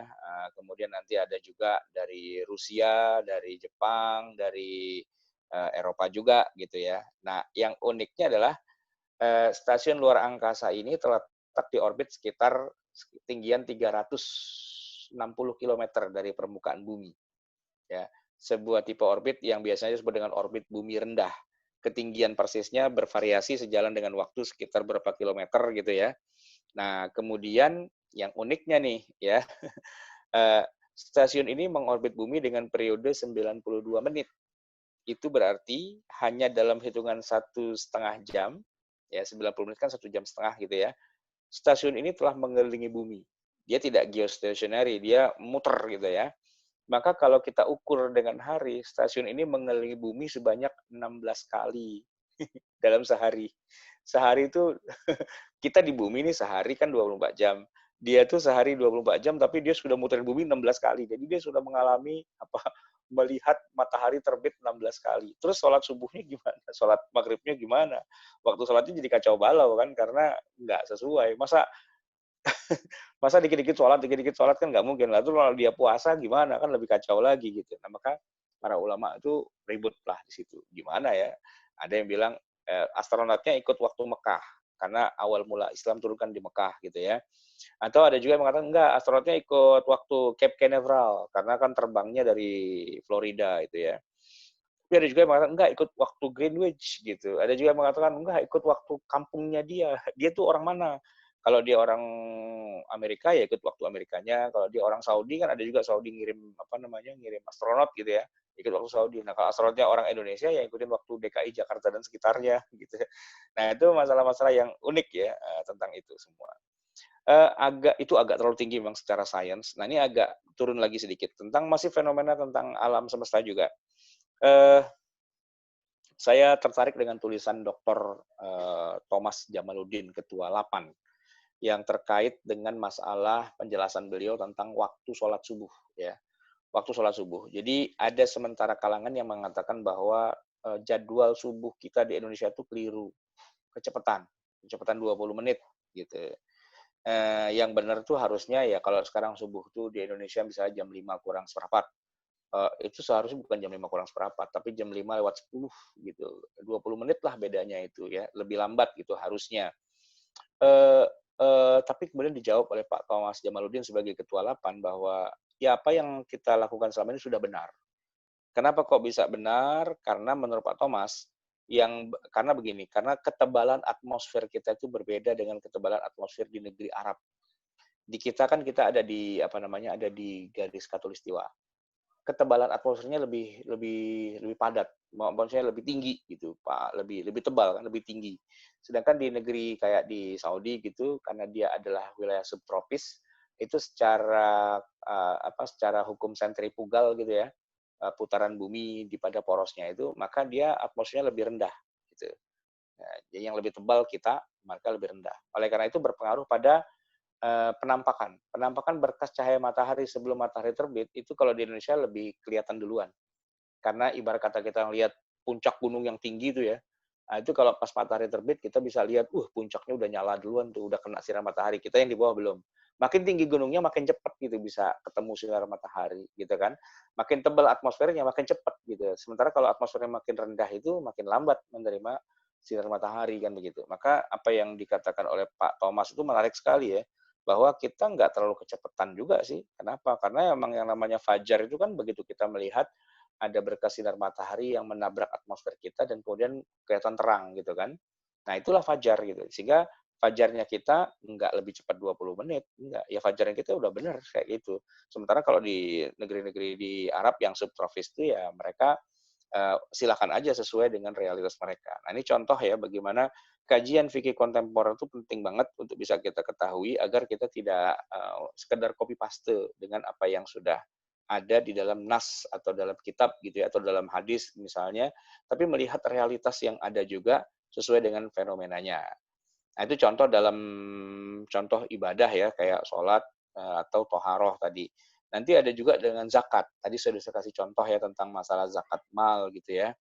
Kemudian nanti ada juga dari Rusia, dari Jepang, dari Eropa juga gitu ya. Nah, yang uniknya adalah stasiun luar angkasa ini terletak di orbit sekitar ketinggian 360 km dari permukaan bumi. Ya, sebuah tipe orbit yang biasanya disebut dengan orbit bumi rendah. Ketinggian persisnya bervariasi sejalan dengan waktu sekitar berapa kilometer gitu ya. Nah, kemudian yang uniknya nih ya, stasiun ini mengorbit bumi dengan periode 92 menit. Itu berarti hanya dalam hitungan 1,5 jam, ya 90 menit kan 1,5 jam gitu ya, stasiun ini telah mengelilingi bumi. Dia tidak geostationary, dia muter gitu ya. Maka kalau kita ukur dengan hari, stasiun ini mengelilingi bumi sebanyak 16 kali dalam sehari. Sehari itu kita di bumi ini sehari kan 24 jam. Dia tuh sehari 24 jam tapi dia sudah muterin bumi 16 kali. Jadi dia sudah mengalami melihat matahari terbit 16 kali. Terus sholat subuhnya gimana? Sholat maghribnya gimana? Waktu sholatnya jadi kacau balau kan karena nggak sesuai. Masa dikit-dikit sholat kan nggak mungkin lah. Terus kalau dia puasa gimana? Kan lebih kacau lagi gitu. Nah maka para ulama itu ribut lah di situ. Gimana ya? Ada yang bilang astronotnya ikut waktu Mekah karena awal mula Islam turunkan di Mekah gitu ya. Atau ada juga yang mengatakan enggak, astronotnya ikut waktu Cape Canaveral karena kan terbangnya dari Florida itu ya. Tapi ada juga yang mengatakan enggak ikut waktu Greenwich gitu. Ada juga yang mengatakan enggak ikut waktu kampungnya dia. Dia tuh orang mana? Kalau dia orang Amerika ya ikut waktu Amerikanya. Kalau dia orang Saudi kan ada juga Saudi ngirim ngirim astronot gitu ya. Ikut waktu Saudi. Nah kalau astronotnya orang Indonesia ya ikutin waktu DKI Jakarta dan sekitarnya gitu. Nah itu masalah-masalah yang unik ya tentang itu semua. Agak terlalu tinggi memang secara sains. Nah ini agak turun lagi sedikit tentang masih fenomena tentang alam semesta juga. Saya tertarik dengan tulisan Dr. Thomas Jamaluddin, Ketua LAPAN, yang terkait dengan masalah penjelasan beliau tentang waktu sholat subuh. Ya, waktu sholat subuh. Jadi ada sementara kalangan yang mengatakan bahwa jadwal subuh kita di Indonesia itu keliru, kecepatan 20 menit gitu. Yang benar tuh harusnya ya kalau sekarang subuh tuh di Indonesia misalnya jam 5 kurang seperempat. Itu seharusnya bukan jam 5 kurang seperempat, tapi jam 5 lewat 10 gitu. 20 menit lah bedanya itu ya, lebih lambat gitu harusnya. Tapi kemudian dijawab oleh Pak Thomas Jamaluddin sebagai Ketua LAPAN bahwa ya apa yang kita lakukan selama ini sudah benar. Kenapa kok bisa benar? Karena menurut Pak Thomas, karena begini, karena ketebalan atmosfer kita itu berbeda dengan ketebalan atmosfer di negeri Arab. Di kita kan kita ada di ada di garis khatulistiwa. Ketebalan atmosfernya lebih padat, maksudnya lebih tinggi gitu, Pak, lebih tebal kan, lebih tinggi. Sedangkan di negeri kayak di Saudi gitu, karena dia adalah wilayah subtropis, itu secara hukum sentrifugal gitu ya, putaran bumi di pada porosnya itu, maka dia atmosfernya lebih rendah gitu. Nah, jadi yang lebih tebal kita, maka lebih rendah. Oleh karena itu berpengaruh pada penampakan berkas cahaya matahari sebelum matahari terbit itu kalau di Indonesia lebih kelihatan duluan. Karena ibarat kata kita lihat puncak gunung yang tinggi itu ya, nah itu kalau pas matahari terbit kita bisa lihat, puncaknya udah nyala duluan tuh, udah kena sinar matahari. Kita yang di bawah belum. Makin tinggi gunungnya makin cepat gitu bisa ketemu sinar matahari gitu kan. Makin tebal atmosfernya makin cepat gitu. Sementara kalau atmosfernya makin rendah itu makin lambat menerima sinar matahari kan begitu. Maka apa yang dikatakan oleh Pak Thomas itu menarik sekali ya, bahwa kita nggak terlalu kecepatan juga sih. Kenapa? Karena emang yang namanya fajar itu kan begitu kita melihat ada berkas sinar matahari yang menabrak atmosfer kita dan kemudian kelihatan terang gitu kan. Nah itulah fajar gitu. Sehingga fajarnya kita nggak lebih cepat 20 menit, enggak. Ya fajarnya kita udah benar kayak gitu. Sementara kalau di negeri-negeri di Arab yang subtropis itu ya mereka silakan aja sesuai dengan realitas mereka. Nah, ini contoh ya bagaimana kajian fikih kontemporer itu penting banget untuk bisa kita ketahui agar kita tidak sekedar copy paste dengan apa yang sudah ada di dalam nas atau dalam kitab gitu ya, atau dalam hadis misalnya, tapi melihat realitas yang ada juga sesuai dengan fenomenanya. Nah, itu contoh dalam contoh ibadah ya, kayak sholat atau toharoh tadi. Nanti ada juga dengan zakat. Tadi sudah saya kasih contoh ya tentang masalah zakat mal gitu ya.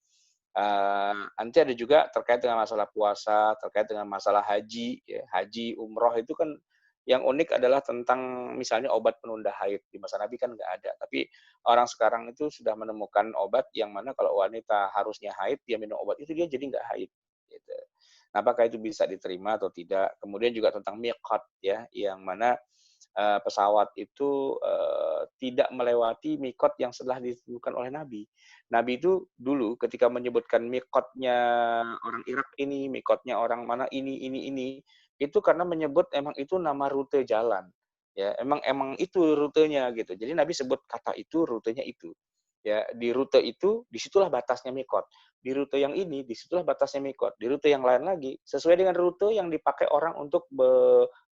Nanti ada juga terkait dengan masalah puasa, terkait dengan masalah haji, ya. Haji, umroh itu kan yang unik adalah tentang misalnya obat penunda haid. Di masa Nabi kan nggak ada. Tapi orang sekarang itu sudah menemukan obat yang mana kalau wanita harusnya haid, dia minum obat itu dia jadi nggak haid. Gitu. Nah, apakah itu bisa diterima atau tidak? Kemudian juga tentang miqat ya, yang mana pesawat itu tidak melewati mikot yang setelah ditentukan oleh Nabi. Nabi itu dulu ketika menyebutkan mikotnya orang Irak ini, mikotnya orang mana ini, itu karena menyebut emang itu nama rute jalan. Ya, emang itu rutenya gitu. Jadi Nabi sebut kata itu, rutenya itu. Ya, di rute itu disitulah batasnya mikot. Di rute yang ini disitulah batasnya mikot. Di rute yang lain lagi sesuai dengan rute yang dipakai orang untuk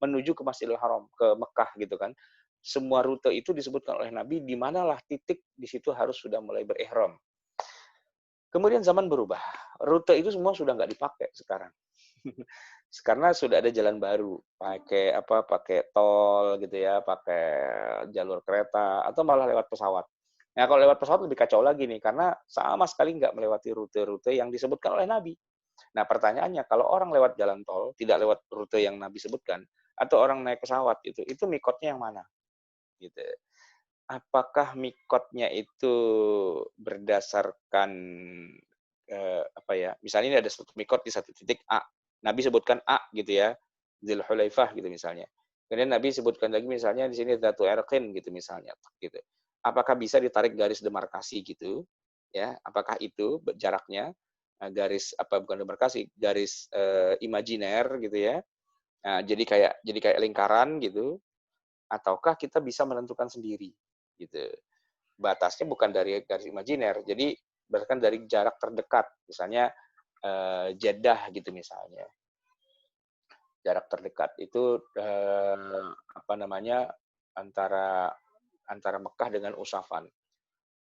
menuju ke Masjidil Haram, ke Mekah gitu kan. Semua rute itu disebutkan oleh Nabi di manalah titik di situ harus sudah mulai berihram. Kemudian zaman berubah. Rute itu semua sudah nggak dipakai sekarang. Karena sudah ada jalan baru, pakai tol gitu ya, pakai jalur kereta atau malah lewat pesawat. Nah, kalau lewat pesawat lebih kacau lagi nih karena sama sekali nggak melewati rute-rute yang disebutkan oleh Nabi. Nah, pertanyaannya kalau orang lewat jalan tol, tidak lewat rute yang Nabi sebutkan, atau orang naik pesawat itu mikotnya yang mana? Gitu. Apakah mikotnya itu berdasarkan misalnya ini ada satu mikot di satu titik A, Nabi sebutkan A gitu ya, Dzulhulaifah gitu misalnya. Kemudian Nabi sebutkan lagi misalnya di sini Dzatu Irqin gitu misalnya, gitu. Apakah bisa ditarik garis demarkasi gitu? Ya, apakah itu jaraknya bukan demarkasi, garis imajiner gitu ya. Nah, jadi kayak lingkaran gitu, ataukah kita bisa menentukan sendiri gitu. Batasnya bukan dari garis imajiner, jadi berdasarkan dari jarak terdekat, misalnya Jeddah gitu misalnya. Jarak terdekat itu antara Mekah dengan Usafan,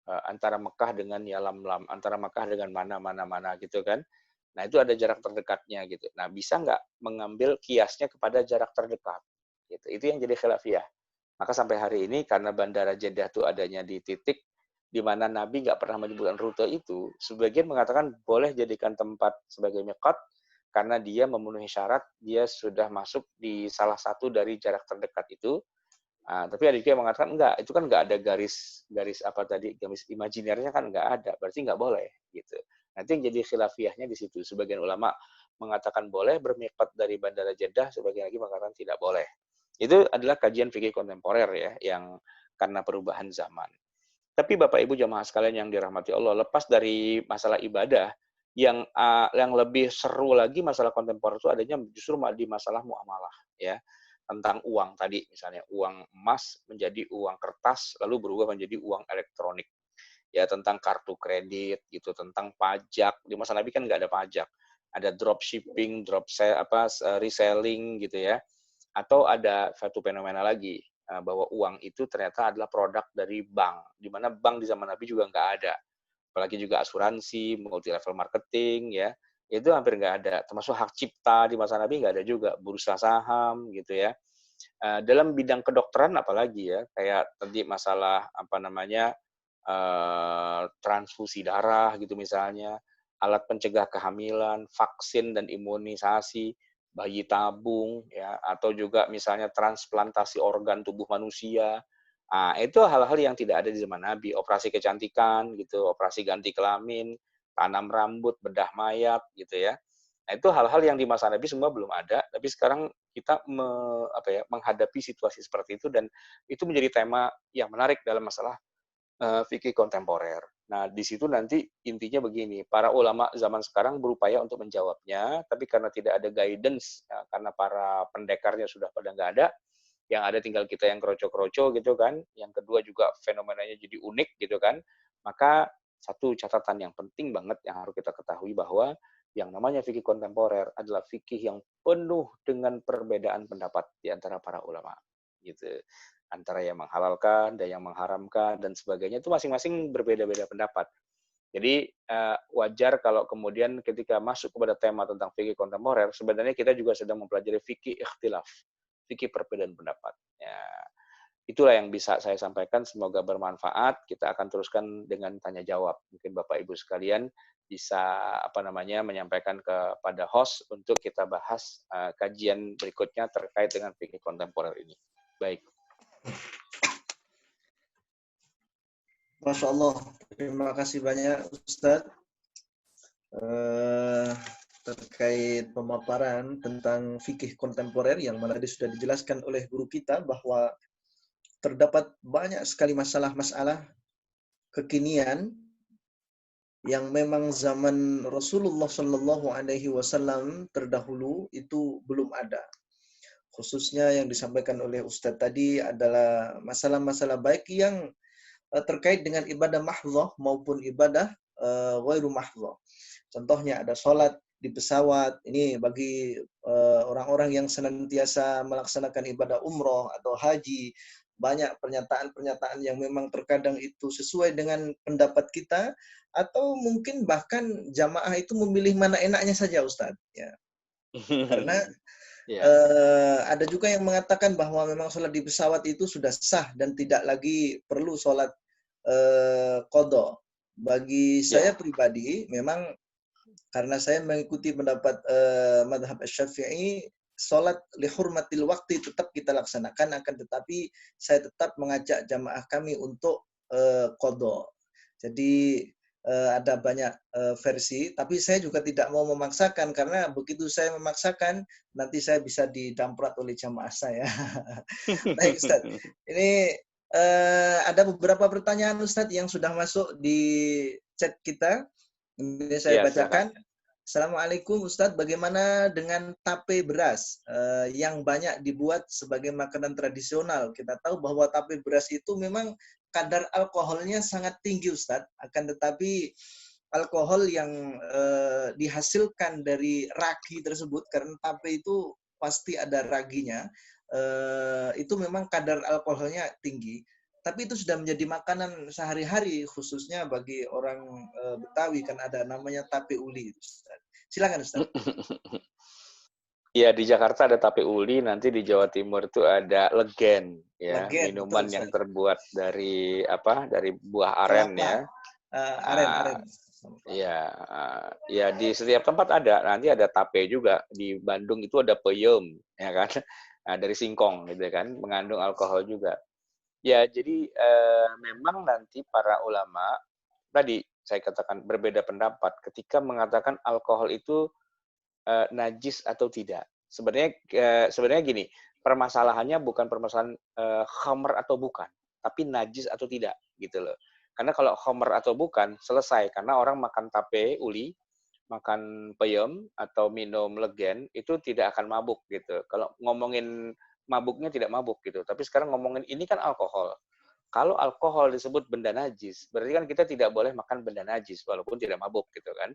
antara Mekah dengan Yalamlam, antara Mekah dengan mana gitu kan. Nah, itu ada jarak terdekatnya gitu. Nah, bisa nggak mengambil kiasnya kepada jarak terdekat? Gitu. Itu yang jadi khilafiyah. Maka sampai hari ini karena bandara Jeddah itu adanya di titik di mana Nabi nggak pernah menyebutkan rute itu, sebagian mengatakan boleh jadikan tempat sebagai miqat karena dia memenuhi syarat, dia sudah masuk di salah satu dari jarak terdekat itu. Nah, tapi ada juga yang mengatakan enggak, itu kan enggak ada garis imajinernya kan enggak ada, berarti enggak boleh gitu. Nanti yang jadi khilafiyahnya di situ. Sebagian ulama mengatakan boleh bermiqat dari bandara Jeddah, sebagian lagi mengatakan tidak boleh. Itu adalah kajian fikih kontemporer ya, yang karena perubahan zaman. Tapi Bapak Ibu jamaah sekalian yang dirahmati Allah, lepas dari masalah ibadah, yang lebih seru lagi masalah kontemporer itu adanya justru di masalah muamalah ya, tentang uang tadi misalnya uang emas menjadi uang kertas lalu berubah menjadi uang elektronik ya, tentang kartu kredit gitu, tentang pajak. Di masa Nabi kan nggak ada pajak, ada dropshipping, reselling gitu ya, atau ada satu fenomena lagi bahwa uang itu ternyata adalah produk dari bank, di mana bank di zaman Nabi juga nggak ada, apalagi juga asuransi, multi level marketing ya, itu hampir nggak ada, termasuk hak cipta di masa Nabi nggak ada juga, bursa saham gitu ya. Dalam bidang kedokteran apalagi ya, kayak tadi masalah transfusi darah gitu misalnya, alat pencegah kehamilan, vaksin dan imunisasi, bayi tabung ya, atau juga misalnya transplantasi organ tubuh manusia. Nah, itu hal-hal yang tidak ada di zaman Nabi, operasi kecantikan gitu, operasi ganti kelamin, tanam rambut, bedah mayat gitu ya. Nah, itu hal-hal yang di masa Nabi semua belum ada, tapi sekarang kita menghadapi situasi seperti itu dan itu menjadi tema yang menarik dalam masalah fikih kontemporer. Nah, di situ nanti intinya begini, para ulama zaman sekarang berupaya untuk menjawabnya, tapi karena tidak ada guidance, ya, karena para pendekarnya sudah pada nggak ada, yang ada tinggal kita yang kroco-kroco gitu kan, yang kedua juga fenomenanya jadi unik gitu kan, maka satu catatan yang penting banget yang harus kita ketahui bahwa yang namanya fikih kontemporer adalah fikih yang penuh dengan perbedaan pendapat di antara para ulama, gitu. Antara yang menghalalkan dan yang mengharamkan dan sebagainya itu masing-masing berbeda-beda pendapat. Jadi wajar kalau kemudian ketika masuk kepada tema tentang fikih kontemporer, sebenarnya kita juga sedang mempelajari fikih ikhtilaf, fikih perbedaan pendapat. Ya, itulah yang bisa saya sampaikan. Semoga bermanfaat. Kita akan teruskan dengan tanya jawab. Mungkin Bapak Ibu sekalian bisa menyampaikan kepada host untuk kita bahas kajian berikutnya terkait dengan fikih kontemporer ini. Baik. Masya Allah, terima kasih banyak Ustadz terkait pemaparan tentang fikih kontemporer yang mana sudah dijelaskan oleh guru kita bahwa terdapat banyak sekali masalah-masalah kekinian yang memang zaman Rasulullah Shallallahu Alaihi Wasallam terdahulu itu belum ada. Khususnya yang disampaikan oleh Ustadz tadi adalah masalah-masalah baik yang terkait dengan ibadah mahdhah maupun ibadah ghairu mahdhah. Contohnya ada sholat di pesawat, ini bagi orang-orang yang senantiasa melaksanakan ibadah umroh atau haji, banyak pernyataan-pernyataan yang memang terkadang itu sesuai dengan pendapat kita, atau mungkin bahkan jamaah itu memilih mana enaknya saja Ustadz. Ya. Karena ada juga yang mengatakan bahwa memang sholat di pesawat itu sudah sah dan tidak lagi perlu sholat qadha. Bagi saya pribadi, memang karena saya mengikuti pendapat madhab Syafi'i, sholat lihurmatil waktu tetap kita laksanakan, akan tetapi saya tetap mengajak jamaah kami untuk qadha. Jadi ada banyak versi, tapi saya juga tidak mau memaksakan, karena begitu saya memaksakan, nanti saya bisa didamprat oleh jamaah saya. Baik Ustaz, ini ada beberapa pertanyaan Ustaz yang sudah masuk di chat kita. Ini saya bacakan. Silakan. Assalamualaikum Ustadz, bagaimana dengan tape beras yang banyak dibuat sebagai makanan tradisional? Kita tahu bahwa tape beras itu memang kadar alkoholnya sangat tinggi Ustadz, akan tetapi alkohol yang dihasilkan dari ragi tersebut, karena tape itu pasti ada raginya, itu memang kadar alkoholnya tinggi. Tapi itu sudah menjadi makanan sehari-hari, khususnya bagi orang Betawi, kan ada namanya tape uli. Ustaz. Silakan Ustaz. Ya, di Jakarta ada tape uli, nanti di Jawa Timur itu ada legen, ya, minuman betul, yang terbuat dari dari buah aren. Kelapa. Ya. Aren. Ya di setiap tempat ada. Nanti ada tape juga. Di Bandung itu ada peyem, ya kan? Nah, dari singkong gitu kan, mengandung alkohol juga. Ya, jadi memang nanti para ulama, tadi saya katakan berbeda pendapat ketika mengatakan alkohol itu najis atau tidak. Sebenarnya gini, permasalahannya bukan permasalahan khamr atau bukan, tapi najis atau tidak, gitu loh. Karena kalau khamr atau bukan, selesai. Karena orang makan tape uli, makan peyem, atau minum legen, itu tidak akan mabuk, gitu. Kalau ngomongin mabuknya tidak mabuk gitu. Tapi sekarang ngomongin ini kan alkohol. Kalau alkohol disebut benda najis, berarti kan kita tidak boleh makan benda najis walaupun tidak mabuk gitu kan.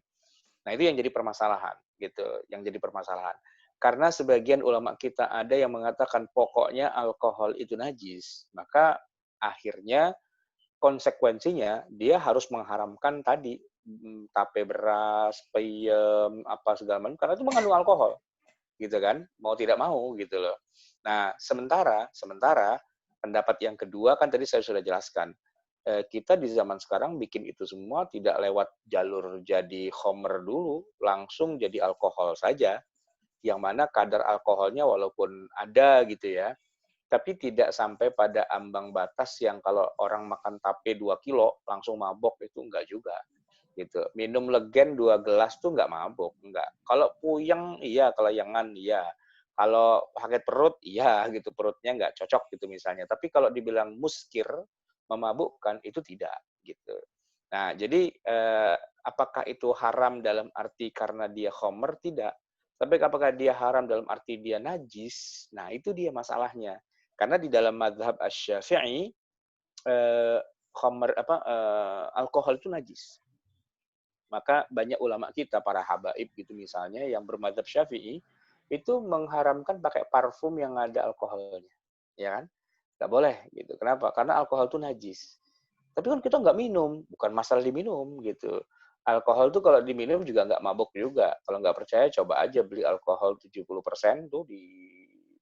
Nah, itu yang jadi permasalahan gitu, yang jadi permasalahan. Karena sebagian ulama kita ada yang mengatakan pokoknya alkohol itu najis, maka akhirnya konsekuensinya dia harus mengharamkan tadi tape beras, peyem, apa segala macam karena itu mengandung alkohol. Gitu kan, mau tidak mau gitu loh. Nah, sementara pendapat yang kedua kan tadi saya sudah jelaskan. Kita di zaman sekarang bikin itu semua tidak lewat jalur jadi khamr dulu, langsung jadi alkohol saja. Yang mana kadar alkoholnya walaupun ada gitu ya, tapi tidak sampai pada ambang batas yang kalau orang makan tape 2 kilo langsung mabok, itu enggak juga. Gitu. Minum legen 2 gelas tuh nggak mabuk, nggak. Kalau puyeng, iya. Kelayangan, iya. Kalau sakit perut, iya gitu. Perutnya nggak cocok gitu misalnya. Tapi kalau dibilang muskir, memabukkan, itu tidak. Gitu. Nah, jadi apakah itu haram dalam arti karena dia khomer? Tidak. Tapi apakah dia haram dalam arti dia najis? Nah, itu dia masalahnya. Karena di dalam mazhab Asy-Syafi'i alkohol itu najis. Maka banyak ulama kita, para habaib gitu misalnya, yang bermadzhab Syafi'i, itu mengharamkan pakai parfum yang ada alkoholnya. Ya kan? Nggak boleh gitu. Kenapa? Karena alkohol itu najis. Tapi kan kita nggak minum, bukan masalah diminum gitu. Alkohol tuh kalau diminum juga nggak mabuk juga. Kalau nggak percaya, coba aja beli alkohol 70% tuh di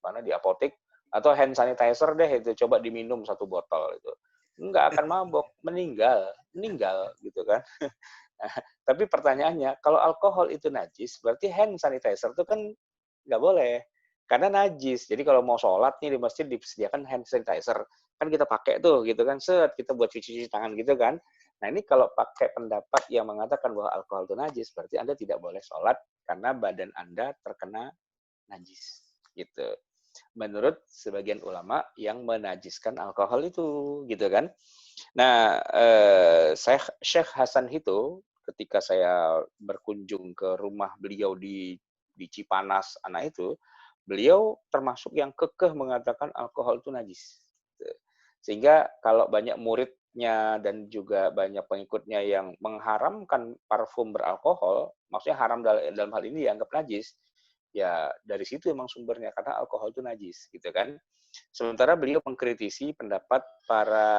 mana di apotek, atau hand sanitizer deh itu, coba diminum 1 botol itu. Nggak akan mabuk, meninggal gitu kan. Tapi pertanyaannya, kalau alkohol itu najis, berarti hand sanitizer itu kan nggak boleh. Karena najis. Jadi kalau mau sholat nih di masjid disediakan hand sanitizer. Kan kita pakai tuh gitu kan, set, kita buat cuci-cuci tangan gitu kan. Nah ini kalau pakai pendapat yang mengatakan bahwa alkohol itu najis, berarti Anda tidak boleh sholat karena badan Anda terkena najis. Gitu. Menurut sebagian ulama yang menajiskan alkohol itu, gitu kan. Nah, Syekh Hasan itu ketika saya berkunjung ke rumah beliau di Cipanas, anak itu, beliau termasuk yang kekeh mengatakan alkohol itu najis. Sehingga kalau banyak muridnya dan juga banyak pengikutnya yang mengharamkan parfum beralkohol, maksudnya haram dalam hal ini dianggap najis, ya dari situ emang sumbernya, karena alkohol itu najis, gitu kan. Sementara beliau mengkritisi pendapat para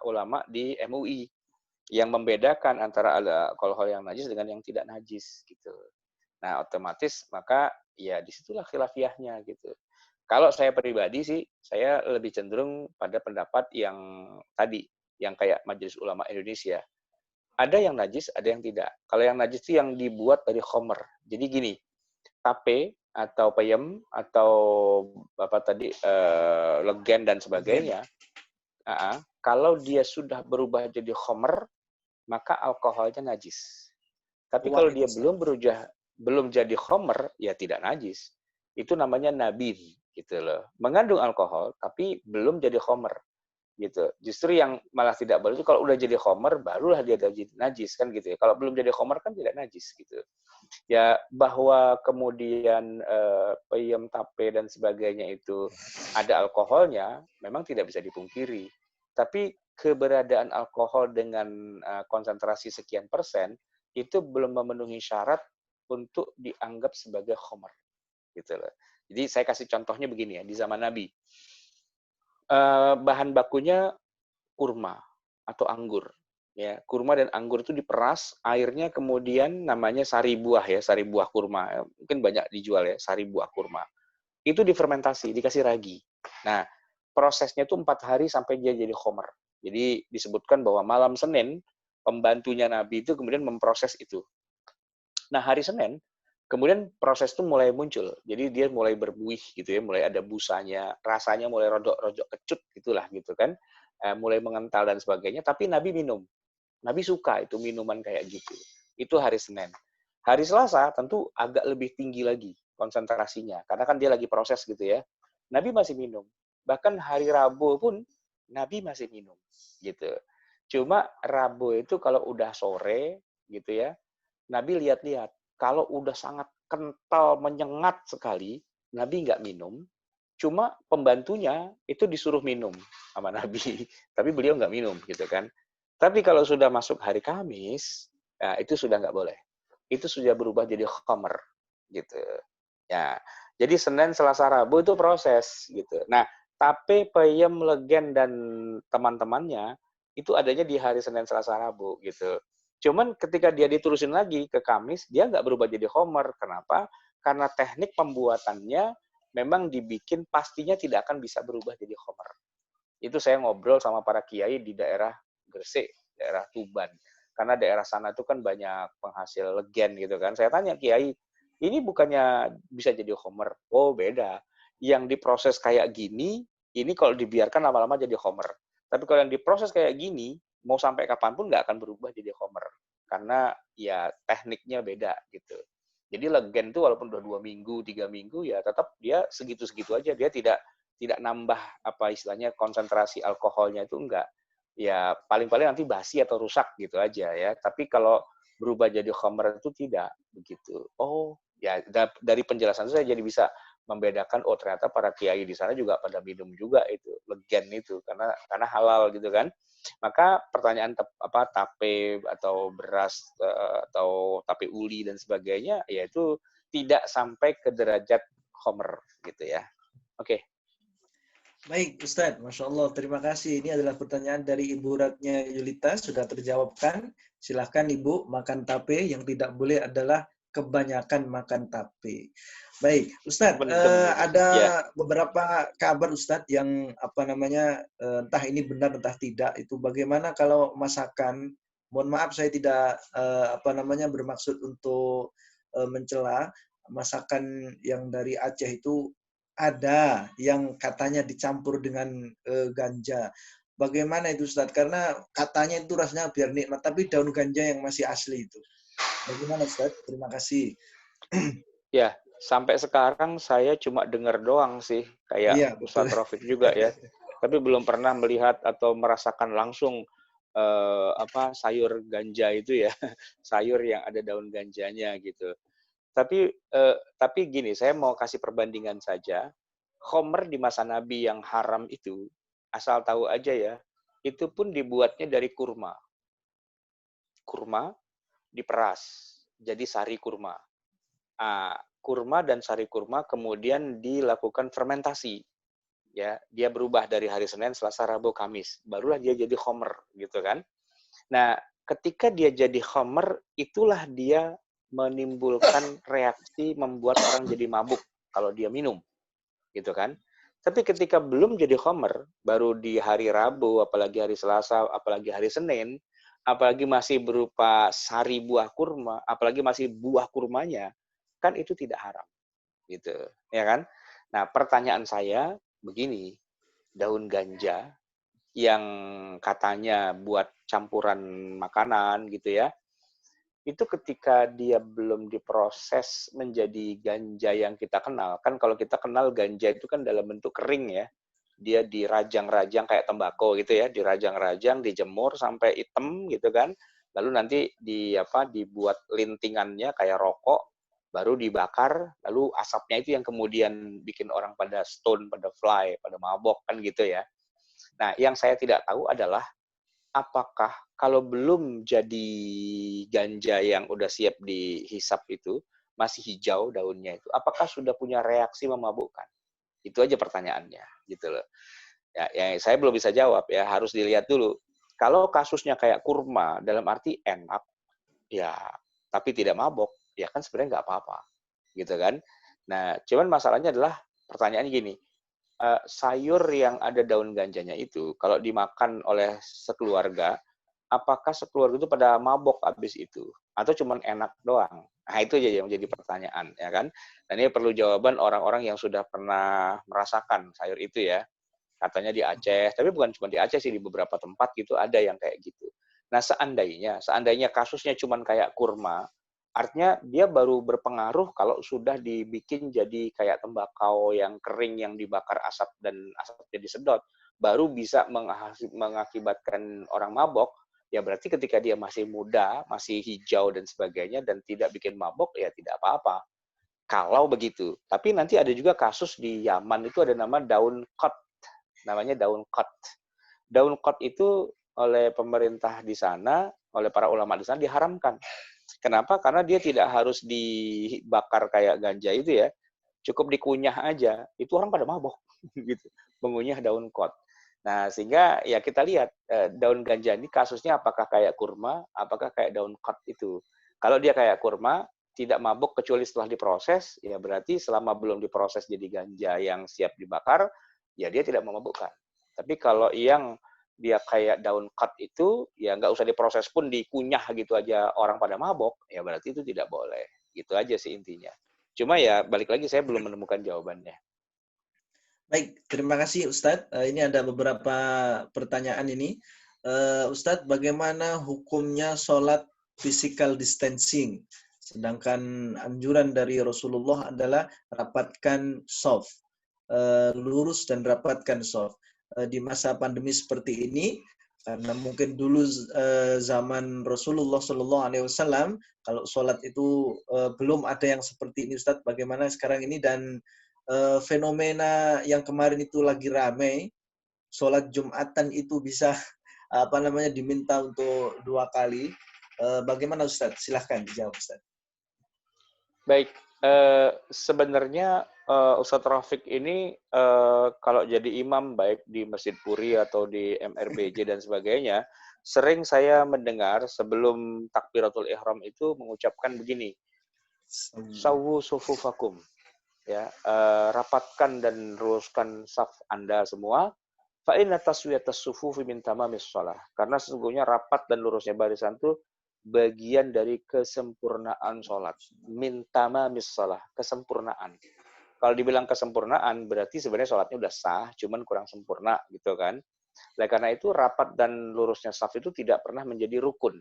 ulama di MUI yang membedakan antara alkohol yang najis dengan yang tidak najis, gitu. Nah, otomatis maka ya disitulah khilafiyahnya gitu. Kalau saya pribadi sih, saya lebih cenderung pada pendapat yang tadi, yang kayak Majelis Ulama Indonesia. Ada yang najis, ada yang tidak. Kalau yang najis itu yang dibuat dari khomer. Jadi gini, tape atau peyem atau apa tadi legen dan sebagainya, kalau dia sudah berubah jadi khomer, maka alkoholnya najis. Tapi kalau dia belum jadi khomer, ya tidak najis. Itu namanya nabid, gitu loh. Mengandung alkohol, tapi belum jadi khomer, gitu. Justru yang malah tidak boleh itu kalau udah jadi khomer, barulah dia jadi najis, kan gitu ya. Kalau belum jadi khomer kan tidak najis, gitu. Ya, bahwa kemudian peyem, tape, dan sebagainya itu ada alkoholnya, memang tidak bisa dipungkiri. Tapi keberadaan alkohol dengan konsentrasi sekian persen, itu belum memenuhi syarat untuk dianggap sebagai khomer. Gitu loh. Jadi saya kasih contohnya begini ya, di zaman Nabi. Bahan bakunya kurma atau anggur. Ya, kurma dan anggur itu diperas, airnya kemudian namanya sari buah ya, sari buah kurma. Mungkin banyak dijual ya, sari buah kurma. Itu difermentasi, dikasih ragi. Nah, prosesnya itu 4 hari sampai dia jadi khomer. Jadi disebutkan bahwa malam Senin, pembantunya Nabi itu kemudian memproses itu. Nah, hari Senin, kemudian proses itu mulai muncul. Jadi dia mulai berbuih gitu ya, mulai ada busanya, rasanya mulai rodok-rodok kecut gitulah gitu kan. Mulai mengental dan sebagainya, tapi Nabi minum. Nabi suka itu minuman kayak gitu. Itu hari Senin. Hari Selasa tentu agak lebih tinggi lagi konsentrasinya, karena kan dia lagi proses gitu ya. Nabi masih minum. Bahkan hari Rabu pun Nabi masih minum gitu. Cuma Rabu itu kalau udah sore gitu ya, Nabi lihat-lihat. Kalau udah sangat kental, menyengat sekali, Nabi nggak minum. Cuma pembantunya itu disuruh minum sama Nabi. Tapi beliau nggak minum gitu kan. Tapi kalau sudah masuk hari Kamis, ya itu sudah nggak boleh. Itu sudah berubah jadi khomer gitu. Ya, jadi Senin, Selasa, Rabu itu proses gitu. Nah, tape, peyem, legen dan teman-temannya itu adanya di hari Senin, Selasa, Rabu gitu. Cuman ketika dia diterusin lagi ke Kamis, dia nggak berubah jadi khomer. Kenapa? Karena teknik pembuatannya memang dibikin pastinya tidak akan bisa berubah jadi khomer. Itu saya ngobrol sama para kiai di daerah Gresik, daerah Tuban. Karena daerah sana itu kan banyak penghasil legen gitu kan. Saya tanya kiai, ini bukannya bisa jadi khomer? Oh beda. Yang diproses kayak gini, ini kalau dibiarkan lama-lama jadi khomer. Tapi kalau yang diproses kayak gini, mau sampai kapanpun nggak akan berubah jadi khomer. Karena ya tekniknya beda gitu. Jadi legen itu walaupun udah 2 minggu, 3 minggu, ya tetap dia segitu-segitu aja. Dia tidak nambah apa istilahnya konsentrasi alkoholnya itu enggak. ya paling-paling nanti basi atau rusak gitu aja ya. Tapi kalau berubah jadi khamr itu tidak begitu. Oh, ya dari penjelasan saya jadi bisa membedakan, oh ternyata para kiai di sana juga pada minum juga itu legen itu karena halal gitu kan. Maka pertanyaan tape atau beras atau tape uli dan sebagainya, yaitu tidak sampai ke derajat khamr gitu ya. Oke. Baik, Ustadz. Masya Allah, terima kasih. Ini adalah pertanyaan dari Ibu Ratnya Yulita, sudah terjawabkan. Silahkan Ibu, makan tape, yang tidak boleh adalah kebanyakan makan tape. Baik, Ustadz, ada Ya. beberapa kabar Ustadz yang entah ini benar entah tidak, itu bagaimana kalau masakan, mohon maaf saya tidak bermaksud untuk mencela, masakan yang dari Aceh itu ada yang katanya dicampur dengan ganja. Bagaimana itu Ustaz? Karena katanya itu rasanya biar nikmat, tapi daun ganja yang masih asli itu. Bagaimana Ustaz? Terima kasih. Ya, sampai sekarang saya cuma dengar doang sih, kayak Iya, Ustadz Rafiq juga ya. Tapi belum pernah melihat atau merasakan langsung sayur ganja itu ya, sayur yang ada daun ganjanya gitu. Tapi gini, saya mau kasih perbandingan saja. Khomer di masa Nabi yang haram itu, asal tahu aja ya, itu pun dibuatnya dari kurma. Kurma diperas, jadi sari kurma. Kurma dan sari kurma kemudian dilakukan fermentasi. Ya, dia berubah dari hari Senin, Selasa, Rabu, Kamis. Barulah dia jadi khomer, gitu kan. Nah, ketika dia jadi khomer, itulah dia menimbulkan reaksi membuat orang jadi mabuk kalau dia minum, gitu kan. Tapi ketika belum jadi khomer, baru di hari Rabu, apalagi hari Selasa, apalagi hari Senin, apalagi masih berupa sari buah kurma, apalagi masih buah kurmanya, kan itu tidak haram, gitu, ya kan? Nah, pertanyaan saya begini, daun ganja yang katanya buat campuran makanan gitu ya, itu ketika dia belum diproses menjadi ganja yang kita kenal, kan kalau kita kenal ganja itu kan dalam bentuk kering ya, dia dirajang-rajang kayak tembakau gitu ya, dirajang-rajang, dijemur sampai hitam gitu kan, lalu nanti dibuat lintingannya kayak rokok, baru dibakar, lalu asapnya itu yang kemudian bikin orang pada stone, pada fly, pada mabok kan gitu ya. Nah, yang saya tidak tahu adalah apakah kalau belum jadi ganja yang udah siap dihisap itu, masih hijau daunnya itu, apakah sudah punya reaksi memabukkan? Itu aja pertanyaannya, gitu loh. Ya, yang saya belum bisa jawab ya, harus dilihat dulu. Kalau kasusnya kayak kurma, dalam arti enak, ya, tapi tidak mabok, ya kan sebenarnya nggak apa-apa, gitu kan. Nah, cuman masalahnya adalah pertanyaan gini, sayur yang ada daun ganjanya itu, kalau dimakan oleh sekeluarga, apakah sekeluarga itu pada mabok habis itu? Atau cuma enak doang? Nah, itu aja yang menjadi pertanyaan, ya kan? Dan ini perlu jawaban orang-orang yang sudah pernah merasakan sayur itu ya. Katanya di Aceh, tapi bukan cuma di Aceh sih, di beberapa tempat gitu ada yang kayak gitu. Nah, seandainya kasusnya cuma kayak kurma, artinya dia baru berpengaruh kalau sudah dibikin jadi kayak tembakau yang kering yang dibakar asap dan asapnya disedot, baru bisa mengakibatkan orang mabok. Ya berarti ketika dia masih muda, masih hijau dan sebagainya dan tidak bikin mabok, ya tidak apa-apa. Kalau begitu. Tapi nanti ada juga kasus di Yaman itu ada nama daun kot. Namanya daun kot. Daun kot itu oleh pemerintah di sana, oleh para ulama di sana diharamkan. Kenapa? Karena dia tidak harus dibakar kayak ganja itu ya. Cukup dikunyah aja. Itu orang pada mabok gitu. Mengunyah daun kot. Nah, sehingga ya kita lihat daun ganja ini kasusnya apakah kayak kurma, apakah kayak daun kot itu. Kalau dia kayak kurma, tidak mabuk kecuali setelah diproses, ya berarti selama belum diproses jadi ganja yang siap dibakar, ya dia tidak memabukkan. Tapi kalau yang dia kayak daun kot itu, ya nggak usah diproses pun dikunyah gitu aja orang pada mabok, ya berarti itu tidak boleh. Gitu aja sih intinya. Cuma ya balik lagi saya belum menemukan jawabannya. Baik, terima kasih Ustadz. Ini ada beberapa pertanyaan ini. Ustadz, bagaimana hukumnya sholat physical distancing? Sedangkan anjuran dari Rasulullah adalah rapatkan shaf, lurus dan rapatkan shaf. Di masa pandemi seperti ini, Karena mungkin dulu zaman Rasulullah Shallallahu Alaihi Wasallam kalau sholat itu belum ada yang seperti ini Ustadz. Bagaimana sekarang ini dan fenomena yang kemarin itu lagi ramai, sholat Jumatan itu bisa diminta untuk 2 kali. Bagaimana Ustadz? Silahkan dijawab Ustadz. Baik, sebenarnya Ustadz Rafiq ini kalau jadi imam baik di Masjid Puri atau di MRBJ dan sebagainya, sering saya mendengar sebelum takbiratul ihram itu mengucapkan begini, sawu sufufakum, ya, rapatkan dan luruskan saf Anda semua, fa inna taswiyatas sufufi min tamamis shalah, karena sesungguhnya rapat dan lurusnya barisan itu bagian dari kesempurnaan sholat. Min tamamis shalah, kesempurnaan. Kalau dibilang kesempurnaan, berarti sebenarnya sholatnya udah sah, cuman kurang sempurna, gitu kan. Nah, karena itu rapat dan lurusnya saf itu tidak pernah menjadi rukun.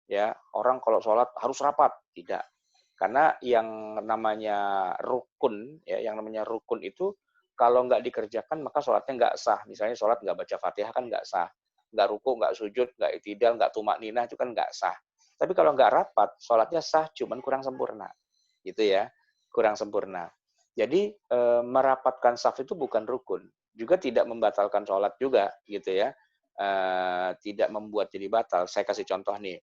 Ya, orang kalau sholat harus rapat, tidak. Karena yang namanya rukun, ya, yang namanya rukun itu kalau nggak dikerjakan maka sholatnya nggak sah. Misalnya sholat nggak baca Fatihah kan nggak sah, nggak ruku, nggak sujud, nggak i'tidal, nggak tumak ninah itu kan nggak sah. Tapi kalau nggak rapat, sholatnya sah, cuman kurang sempurna, gitu ya, kurang sempurna. Jadi merapatkan saf itu bukan rukun, juga tidak membatalkan sholat juga, gitu ya, tidak membuat jadi batal. Saya kasih contoh nih.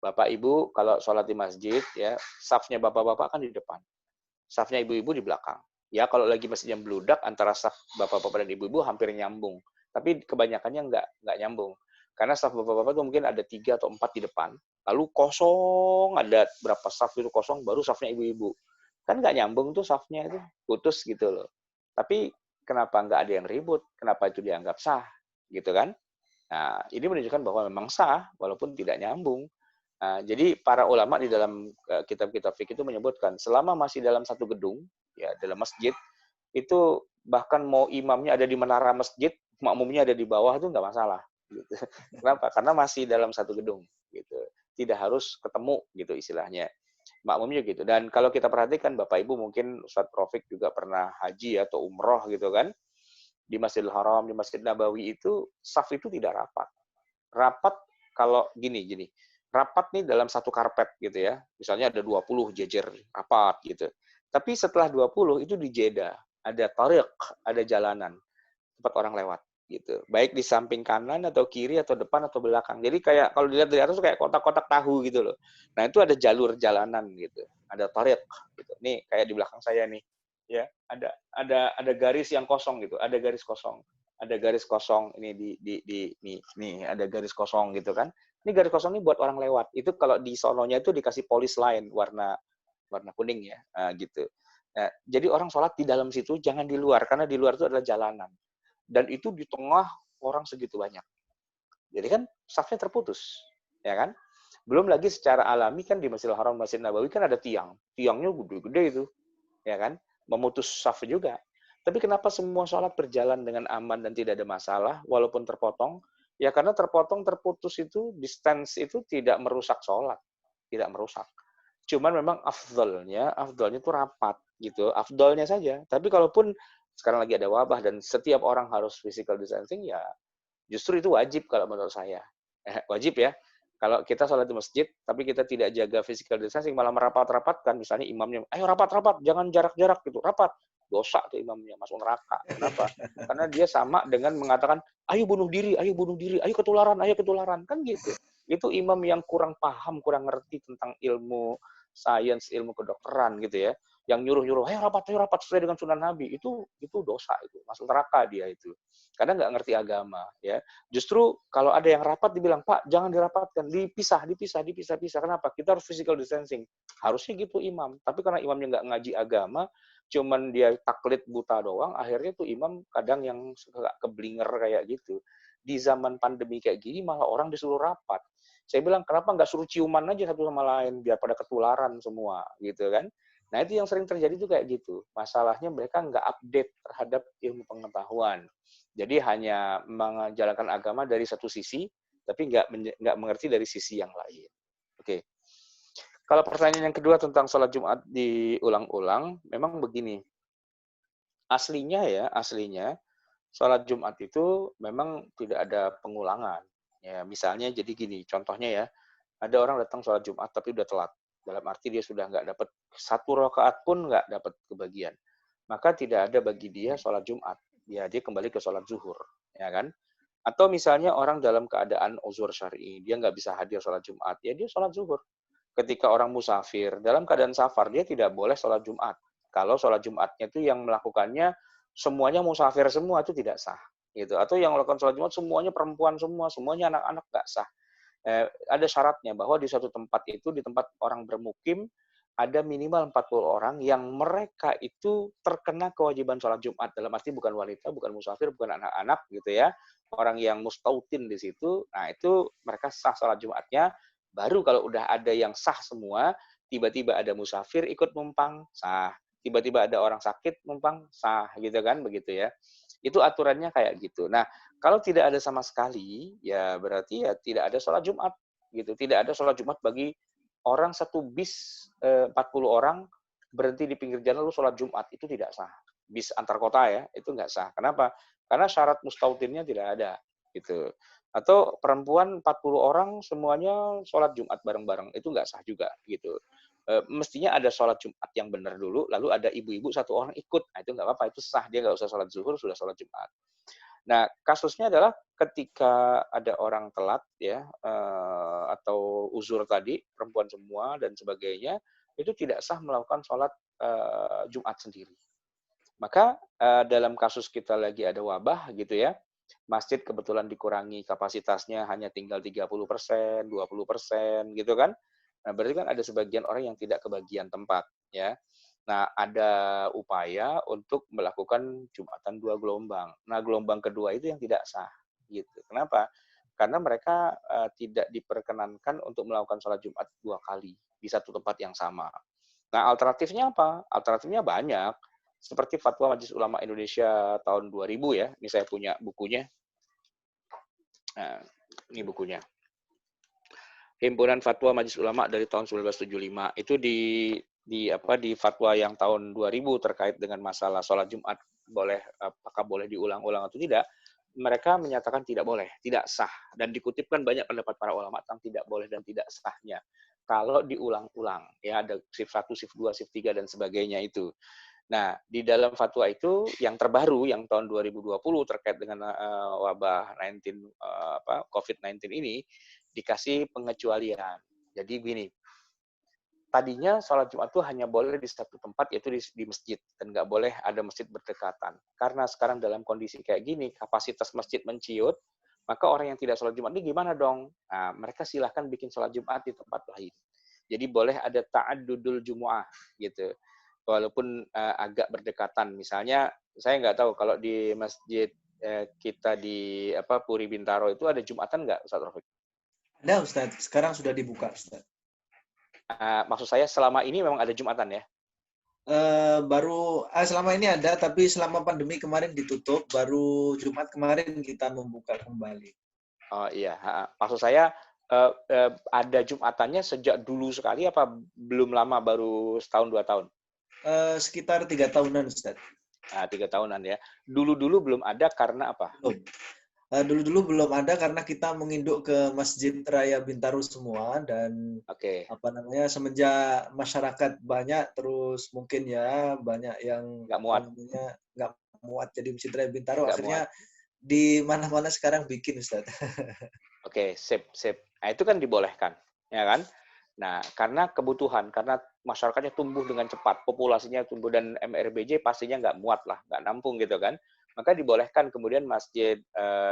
Bapak Ibu kalau sholat di masjid, ya, safnya bapak-bapak kan di depan, safnya ibu-ibu di belakang. Ya, kalau lagi masjid yang beludak antara saf bapak-bapak dan ibu-ibu hampir nyambung, tapi kebanyakannya nggak nyambung. Karena saf bapak-bapak itu mungkin ada 3 atau 4 di depan, lalu kosong, ada berapa saf itu kosong, baru safnya ibu-ibu. Kan nggak nyambung tuh safnya itu, putus gitu loh. Tapi kenapa nggak ada yang ribut? Kenapa itu dianggap sah? Gitu kan? Nah, ini menunjukkan bahwa memang sah, walaupun tidak nyambung. Nah, jadi para ulama di dalam kitab-kitab fikih itu menyebutkan selama masih dalam satu gedung, ya dalam masjid, itu bahkan mau imamnya ada di menara masjid, makmumnya ada di bawah itu nggak masalah. Gitu. Kenapa? Karena masih dalam satu gedung, gitu. Tidak harus ketemu, gitu istilahnya. Makmumnya gitu. Dan kalau kita perhatikan, Bapak Ibu mungkin Ustadz Rafiq juga pernah haji atau umroh gitu kan, di Masjidil Haram, di Masjid Nabawi itu saf itu tidak rapat. Rapat kalau gini, rapat nih dalam satu karpet gitu ya. Misalnya ada 20 jejer rapat gitu. Tapi setelah 20 itu dijeda, ada tariq, ada jalanan tempat orang lewat gitu. Baik di samping kanan atau kiri atau depan atau belakang. Jadi kayak kalau dilihat dari atas kayak kotak-kotak tahu gitu loh. Nah, itu ada jalur jalanan gitu. Ada tariq gitu. Nih kayak di belakang saya nih. Ya, ada garis yang kosong gitu, ada garis kosong. Ada garis kosong ini nih ada garis kosong gitu kan. Ini garis kosong ini buat orang lewat. Itu kalau di sononya itu dikasih polis lain warna kuning ya, gitu. Nah, jadi orang sholat di dalam situ, jangan di luar, karena di luar itu adalah jalanan. Dan itu di tengah orang segitu banyak. Jadi kan safnya terputus, ya kan? Belum lagi secara alami kan di Masjidil Haram, Masjid Nabawi kan ada tiang. Tiangnya gede-gede itu, ya kan? Memutus saf juga. Tapi kenapa semua sholat berjalan dengan aman dan tidak ada masalah, walaupun terpotong? Ya karena terputus itu, distance itu tidak merusak sholat. Tidak merusak. Cuman memang afdolnya itu rapat gitu, afdolnya saja. Tapi kalaupun sekarang lagi ada wabah dan setiap orang harus physical distancing, ya justru itu wajib kalau menurut saya. Wajib ya. Kalau kita sholat di masjid, tapi kita tidak jaga physical distancing, malah merapat-rapatkan, misalnya imamnya, ayo rapat-rapat, jangan jarak-jarak gitu, rapat. Dosa tuh imamnya, masuk neraka. Kenapa? Karena dia sama dengan mengatakan, ayo bunuh diri, ayo ketularan, kan gitu. Itu imam yang kurang paham, kurang ngerti tentang ilmu sains, ilmu kedokteran gitu ya. Yang nyuruh-nyuruh, ayo rapat sesuai dengan sunnah Nabi, itu dosa, itu masuk neraka dia itu. Karena nggak ngerti agama ya. Justru kalau ada yang rapat dibilang, Pak jangan dirapatkan, dipisah. Kenapa? Kita harus physical distancing. Harusnya gitu imam. Tapi karena imamnya nggak ngaji agama, cuman dia taklid buta doang, akhirnya tuh imam kadang yang suka keblinger kayak gitu. Di zaman pandemi kayak gini malah orang disuruh rapat. Saya bilang kenapa nggak suruh ciuman aja satu sama lain biar pada ketularan semua gitu kan. Nah itu yang sering terjadi tuh kayak gitu. Masalahnya mereka nggak update terhadap ilmu pengetahuan. Jadi hanya menjalankan agama dari satu sisi, tapi nggak mengerti dari sisi yang lain. Oke. Kalau pertanyaan yang kedua tentang sholat Jumat diulang-ulang, memang begini. Aslinya sholat Jumat itu memang tidak ada pengulangan. Ya, misalnya jadi gini, contohnya ya, ada orang datang sholat Jumat tapi udah telat. Dalam arti dia sudah nggak dapat satu rakaat pun nggak dapat kebagian. Maka tidak ada bagi dia sholat Jumat. Ya, dia kembali ke sholat zuhur, ya kan? Atau misalnya orang dalam keadaan uzur syar'i, dia nggak bisa hadir sholat Jumat, ya dia sholat zuhur. Ketika orang musafir, dalam keadaan safar, dia tidak boleh sholat Jumat. Kalau sholat Jumatnya itu yang melakukannya semuanya musafir semua, itu tidak sah. Gitu. Atau yang melakukan sholat Jumat semuanya perempuan semua, semuanya anak-anak, nggak sah. Ada syaratnya bahwa di suatu tempat itu, di tempat orang bermukim, ada minimal 40 orang yang mereka itu terkena kewajiban sholat Jumat. Dalam arti bukan wanita, bukan musafir, bukan anak-anak, gitu ya. Orang yang mustautin di situ, nah itu mereka sah sholat Jumatnya. Baru kalau udah ada yang sah semua, tiba-tiba ada musafir ikut numpang, sah. Tiba-tiba ada orang sakit numpang, sah, gitu kan, begitu ya. Itu aturannya kayak gitu. Nah, kalau tidak ada sama sekali, ya berarti ya tidak ada sholat Jumat, gitu. Tidak ada sholat Jumat bagi orang satu bis 40 orang berhenti di pinggir jalan lalu sholat Jumat, itu tidak sah. Bis antar kota ya, itu nggak sah. Kenapa? Karena syarat mustautinnya tidak ada, gitu. Atau perempuan 40 orang semuanya sholat Jumat bareng-bareng, itu nggak sah juga, gitu. Mestinya ada sholat Jumat yang benar dulu, lalu ada ibu-ibu satu orang ikut, nah itu nggak apa-apa, itu sah, dia nggak usah sholat zuhur, sudah sholat Jumat. Nah, kasusnya adalah ketika ada orang telat ya atau uzur tadi, perempuan semua dan sebagainya, itu tidak sah melakukan sholat Jumat sendiri. Maka dalam kasus kita lagi ada wabah gitu ya, masjid kebetulan dikurangi kapasitasnya hanya tinggal 30%, 20% gitu kan. Nah, berarti kan ada sebagian orang yang tidak kebagian tempat ya. Nah, ada upaya untuk melakukan Jumatan 2 gelombang. Nah, gelombang kedua itu yang tidak sah gitu. Kenapa? Karena mereka tidak diperkenankan untuk melakukan sholat Jumat 2 kali di satu tempat yang sama. Nah, alternatifnya apa? Alternatifnya banyak. Seperti Fatwa Majelis Ulama Indonesia tahun 2000 ya. Ini saya punya bukunya. Nah, ini bukunya. Himpunan Fatwa Majelis Ulama dari tahun 1975. Itu di fatwa yang tahun 2000 terkait dengan masalah sholat Jumat apakah boleh diulang-ulang atau tidak, mereka menyatakan tidak boleh, tidak sah, dan dikutipkan banyak pendapat para ulama tentang tidak boleh dan tidak sahnya kalau diulang-ulang ya, ada shift 1, shift 2, shift 3 dan sebagainya itu. Nah, di dalam fatwa itu yang terbaru yang tahun 2020 terkait dengan wabah COVID-19 ini dikasih pengecualian. Jadi gini, tadinya sholat Jumat itu hanya boleh di satu tempat, yaitu di masjid, dan nggak boleh ada masjid berdekatan. Karena sekarang dalam kondisi kayak gini, kapasitas masjid menciut, maka orang yang tidak sholat Jumat ini gimana dong? Nah, mereka silahkan bikin sholat Jumat di tempat lain. Jadi boleh ada ta'addudul jumu'ah, gitu. Walaupun agak berdekatan. Misalnya, saya nggak tahu, kalau di masjid kita di Puri Bintaro itu ada Jumatan nggak, Ustaz Rafiq? Ada, Ustaz. Sekarang sudah dibuka, Ustaz. Maksud saya selama ini memang ada Jumatan ya? Selama ini ada, tapi selama pandemi kemarin ditutup, baru Jumat kemarin kita membuka kembali. Oh iya, maksud saya ada Jumatannya sejak dulu sekali apa belum lama, baru setahun 2 tahun? Sekitar 3 tahunan, Ustaz. 3 tahunan ya. Dulu-dulu belum ada karena apa? Dulu-dulu belum ada karena kita menginduk ke Masjid Raya Bintaro semua, dan semenjak masyarakat banyak, terus mungkin ya banyak yang nggak muat jadi Masjid Raya Bintaro, akhirnya muat. di mana-mana sekarang bikin, Ustaz. Oke, sip. Nah, itu kan dibolehkan, ya kan? Nah, karena kebutuhan, karena masyarakatnya tumbuh dengan cepat, populasinya tumbuh, dan MRBJ pastinya nggak muat lah, nggak nampung gitu kan. Maka dibolehkan kemudian masjid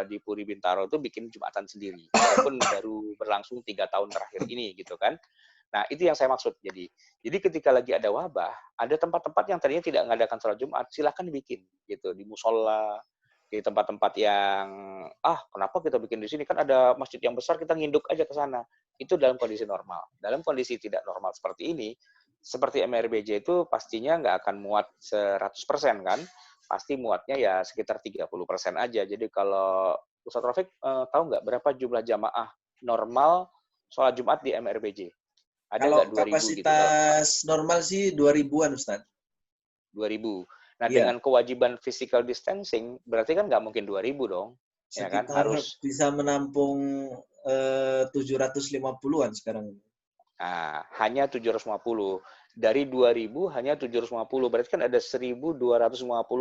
di Puri Bintaro itu bikin Jumatan sendiri, walaupun baru berlangsung 3 tahun terakhir ini gitu kan. Nah, itu yang saya maksud. Jadi ketika lagi ada wabah, ada tempat-tempat yang tadinya tidak mengadakan sholat Jumat, silahkan dibikin gitu, di musola, di tempat-tempat yang kenapa kita bikin di sini, kan ada masjid yang besar, kita nginduk aja ke sana. Itu dalam kondisi normal. Dalam kondisi tidak normal seperti ini, seperti MRBJ itu pastinya nggak akan muat 100% kan, pasti muatnya ya sekitar 30% aja. Jadi kalau Ustaz Rafiq tahu nggak berapa jumlah jamaah normal sholat Jumat di MRBJ? Ada kalau 2.000 kapasitas gitu? Normal sih 2.000-an, Ustaz. 2.000. Nah, dengan kewajiban physical distancing, berarti kan nggak mungkin 2.000 dong. ya kan? Sekitar Harus bisa menampung 750-an sekarang. Nah, hanya 750. Dari 2000 hanya 750. Berarti kan ada 1250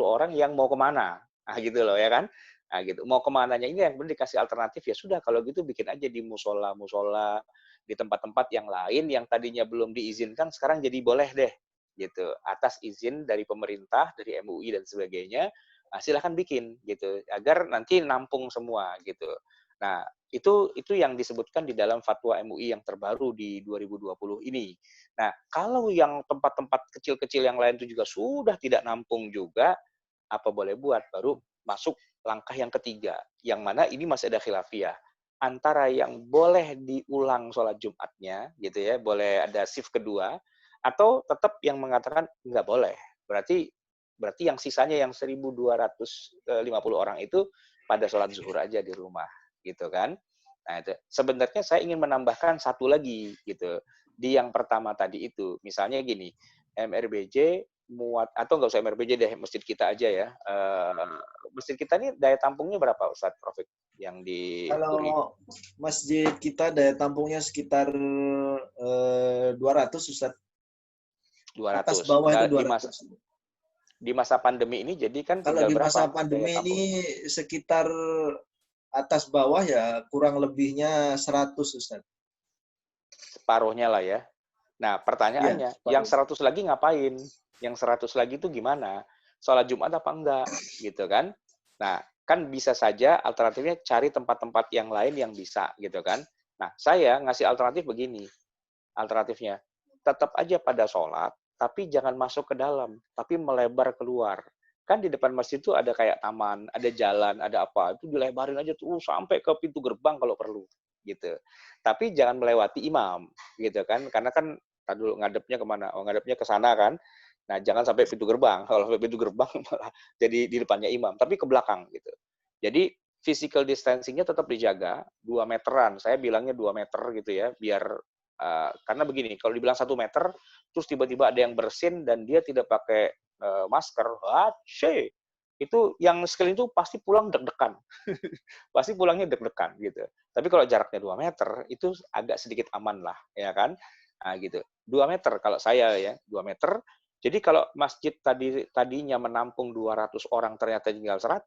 orang yang mau kemana. Nah, gitu loh ya kan. Nah, gitu. Mau kemananya ini yang benar dikasih alternatif, ya sudah kalau gitu bikin aja di musola-musola, di tempat-tempat yang lain yang tadinya belum diizinkan sekarang jadi boleh deh. Gitu. Atas izin dari pemerintah, dari MUI dan sebagainya. Nah, silahkan bikin gitu agar nanti nampung semua gitu. Nah, itu yang disebutkan di dalam fatwa MUI yang terbaru di 2020 ini. Nah, kalau yang tempat-tempat kecil-kecil yang lain itu juga sudah tidak nampung juga, apa boleh buat? Baru masuk langkah yang ketiga, yang mana ini masih ada khilafiyah. Antara yang boleh diulang sholat Jumatnya, gitu ya, boleh ada shift kedua, atau tetap yang mengatakan nggak boleh. Berarti yang sisanya yang 1.250 orang itu pada sholat zuhur aja di rumah, gitu kan? Nah, itu. Sebenarnya saya ingin menambahkan satu lagi gitu. Di yang pertama tadi itu, misalnya gini, MRBJ muat atau nggak usah MRBJ deh, masjid kita aja ya. Masjid kita ini daya tampungnya berapa Ustadz Profik yang di Puri? Kalau masjid kita daya tampungnya sekitar 200 Ustaz. 200. Atas bawah itu 200. Di masa pandemi ini jadi kan Kalau tinggal di masa berapa daya pandemi ini tampungnya? sekitar atas bawah ya kurang lebihnya 100 Ustaz. Separuhnya lah ya. Nah, Iya, pertanyaannya, yang 100 lagi ngapain? Yang 100 lagi itu gimana? Sholat Jumat apa enggak? Gitu kan? Nah, kan bisa saja alternatifnya cari tempat-tempat yang lain yang bisa, gitu kan? Nah, saya ngasih alternatif begini. Alternatifnya, tetap aja pada sholat, tapi jangan masuk ke dalam, tapi melebar keluar. Kan di depan masjid itu ada kayak taman, ada jalan, ada apa, itu dilebarin aja tuh sampai ke pintu gerbang kalau perlu, gitu. Tapi jangan melewati imam, gitu kan? Karena kan tadi dulu ngadepnya kemana? Oh, ngadepnya ke sana kan? Nah, jangan sampai pintu gerbang. Kalau sampai pintu gerbang malah jadi di depannya imam, tapi ke belakang gitu. Jadi physical distancing-nya tetap dijaga 2 meteran. Saya bilangnya 2 meter gitu ya, biar karena begini, kalau dibilang 1 meter, terus tiba-tiba ada yang bersin dan dia tidak pakai masker, itu yang sekeliling itu pasti pulang deg-degan. Pasti pulangnya deg-degan gitu. Tapi kalau jaraknya 2 meter, itu agak sedikit aman lah, ya kan? Nah, gitu. 2 meter kalau saya ya, 2 meter. Jadi kalau masjid tadinya menampung 200 orang ternyata tinggal 100,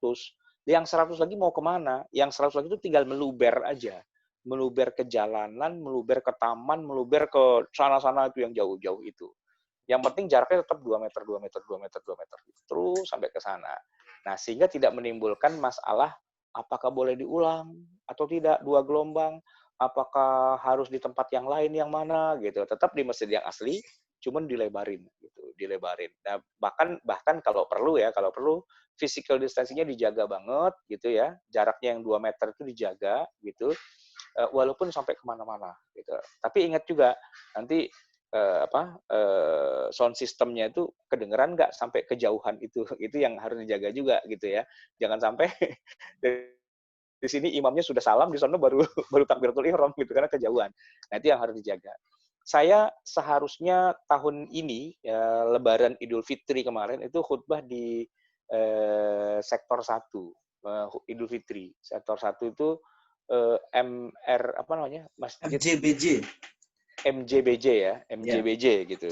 yang 100 lagi mau kemana? Yang 100 lagi itu tinggal meluber aja. Meluber ke jalanan, meluber ke taman, meluber ke sana-sana itu yang jauh-jauh itu. Yang penting jaraknya tetap 2 meter, 2 meter, 2 meter, 2 meter. Terus sampai ke sana. Nah, sehingga tidak menimbulkan masalah apakah boleh diulang atau tidak 2 gelombang, apakah harus di tempat yang lain yang mana gitu. Tetap di masjid yang asli, cuman dilebarin gitu, dilebarin. Nah, bahkan kalau perlu physical distancing-nya dijaga banget gitu ya. Jaraknya yang 2 meter itu dijaga gitu. Walaupun sampai kemana-mana gitu. Tapi ingat juga nanti sound systemnya itu kedengeran nggak sampai kejauhan itu yang harus dijaga juga gitu ya. Jangan sampai di sini imamnya sudah salam, di sana baru takbiratul ihram gitu karena kejauhan. Nah, itu yang harus dijaga. Saya seharusnya tahun ini ya, Lebaran Idul Fitri kemarin itu khutbah di sektor 1 Idul Fitri. Sektor 1 itu MR apa namanya? Masjid MJBJ ya, MJBJ gitu.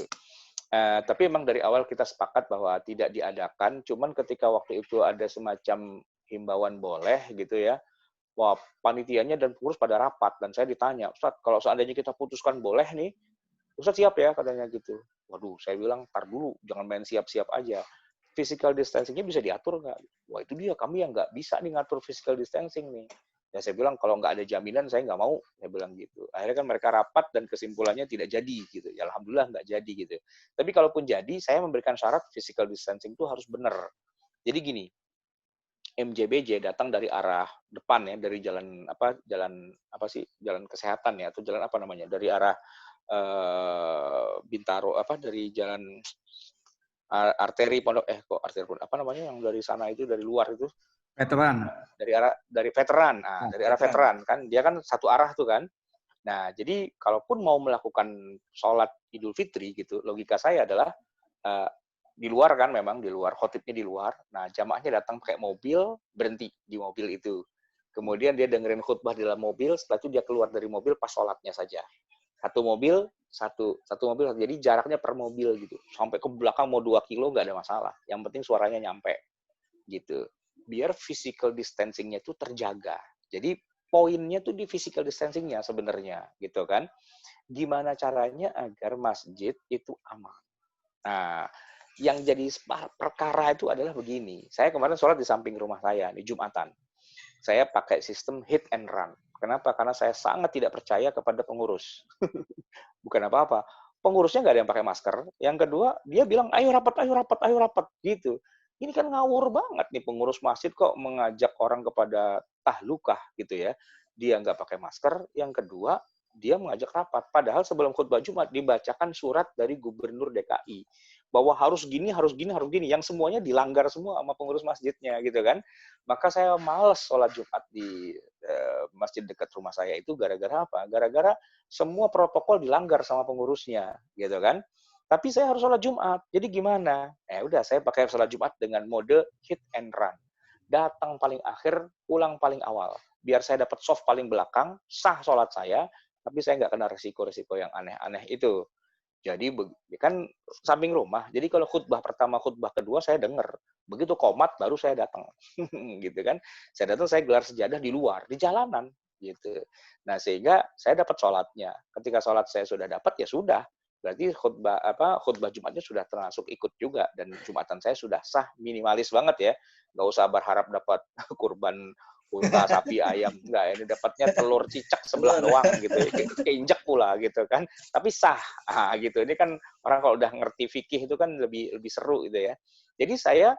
Tapi memang dari awal kita sepakat bahwa tidak diadakan, cuman ketika waktu itu ada semacam himbauan boleh gitu ya, wah panitianya dan pengurus pada rapat, dan saya ditanya, Ustadz kalau seandainya kita putuskan boleh nih, Ustadz siap ya katanya gitu. Waduh, saya bilang, tar dulu, jangan main siap-siap aja. Physical distancing-nya bisa diatur nggak? Wah itu dia, kami yang nggak bisa nih ngatur physical distancing nih. Ya saya bilang kalau nggak ada jaminan saya nggak mau, saya bilang gitu. Akhirnya kan mereka rapat dan kesimpulannya tidak jadi gitu. Ya alhamdulillah nggak jadi gitu. Tapi kalaupun jadi, saya memberikan syarat physical distancing itu harus benar. Jadi gini, MJBJ datang dari arah depan ya, dari jalan jalan kesehatan ya, atau jalan apa namanya, dari arah Bintaro dari jalan arteri pondok arteri pondok apa namanya yang dari sana itu, dari luar itu, dari veteran. Nah, dari arah veteran kan dia kan satu arah tuh kan. Nah, jadi kalaupun mau melakukan sholat Idul Fitri gitu, logika saya adalah di luar kan, memang di luar, khotibnya di luar. Nah, jamaahnya datang pakai mobil, berhenti di mobil itu. Kemudian dia dengerin khutbah di dalam mobil, setelah itu dia keluar dari mobil pas sholatnya saja. Satu mobil, satu mobil, jadi jaraknya per mobil gitu. Sampai ke belakang mau 2 kilo nggak ada masalah. Yang penting suaranya nyampe gitu. Biar physical distancing-nya itu terjaga. Jadi poinnya tuh di physical distancing-nya sebenarnya gitu kan. Gimana caranya agar masjid itu aman. Nah, yang jadi perkara itu adalah begini. Saya kemarin sholat di samping rumah saya, di Jumatan. Saya pakai sistem hit and run. Kenapa? Karena saya sangat tidak percaya kepada pengurus. Bukan apa-apa. Pengurusnya nggak ada yang pakai masker. Yang kedua, dia bilang, ayo rapat, ayo rapat, ayo rapat. Gitu. Ini kan ngawur banget nih pengurus masjid kok mengajak orang kepada tahlukah gitu ya. Dia nggak pakai masker. Yang kedua, dia mengajak rapat. Padahal sebelum khutbah Jumat dibacakan surat dari Gubernur DKI bahwa harus gini, harus gini, harus gini. Yang semuanya dilanggar semua sama pengurus masjidnya gitu kan. Maka saya males sholat Jumat di masjid dekat rumah saya itu gara-gara apa? Gara-gara semua protokol dilanggar sama pengurusnya gitu kan. Tapi saya harus sholat Jumat. Jadi gimana? Udah saya pakai sholat Jumat dengan mode hit and run. Datang paling akhir, pulang paling awal. Biar saya dapat soft paling belakang, sah sholat saya, tapi saya nggak kena resiko-resiko yang aneh-aneh itu. Jadi kan samping rumah. Jadi kalau khutbah pertama, khutbah kedua saya dengar. Begitu qomat baru saya datang. Gitu kan. Saya datang, saya gelar sejadah di luar, di jalanan gitu. Nah, sehingga saya dapat sholatnya. Ketika sholat saya sudah dapat, ya sudah. Berarti khutbah Jumatnya sudah termasuk ikut juga, dan Jumatan saya sudah sah, minimalis banget ya. Nggak usah berharap dapat kurban unta, sapi, ayam, enggak, ini dapatnya telur cicak sebelah doang gitu, keinjak pula gitu kan, tapi sah, gitu. Ini kan orang kalau udah ngerti fikih itu kan lebih seru gitu ya. Jadi saya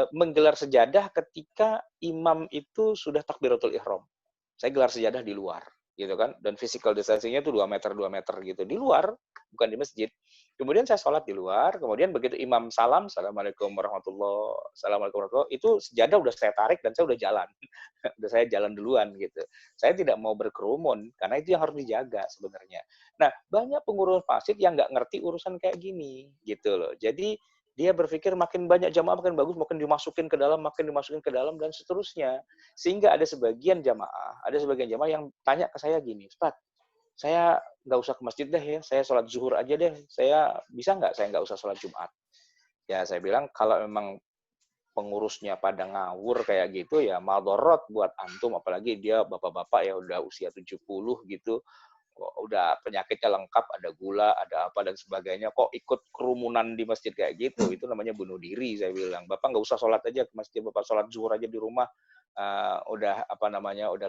menggelar sejadah ketika imam itu sudah takbiratul ihram. Saya gelar sejadah di luar gitu kan, dan physical distancing-nya itu 2 meter gitu, di luar, bukan di masjid. Kemudian saya sholat di luar, kemudian begitu imam salam, Assalamualaikum warahmatullahi, itu sejadah udah saya tarik dan saya udah jalan. Udah saya jalan duluan gitu. Saya tidak mau berkerumun, karena itu yang harus dijaga sebenarnya. Nah, banyak pengurus masjid yang nggak ngerti urusan kayak gini, gitu loh. Jadi, dia berpikir makin banyak jamaah makin bagus, makin dimasukin ke dalam, dan seterusnya. Sehingga ada sebagian jamaah yang tanya ke saya gini, Ustaz, saya nggak usah ke masjid deh ya, saya sholat zuhur aja deh, saya bisa nggak saya nggak usah sholat Jumat? Ya, saya bilang, kalau memang pengurusnya pada ngawur kayak gitu, ya madorot buat antum, apalagi dia bapak-bapak ya udah usia 70 gitu, udah penyakitnya lengkap, ada gula, ada apa dan sebagainya, kok ikut kerumunan di masjid kayak gitu, itu namanya bunuh diri. Saya bilang, Bapak nggak usah sholat aja ke masjid, Bapak sholat zuhur aja di rumah, udah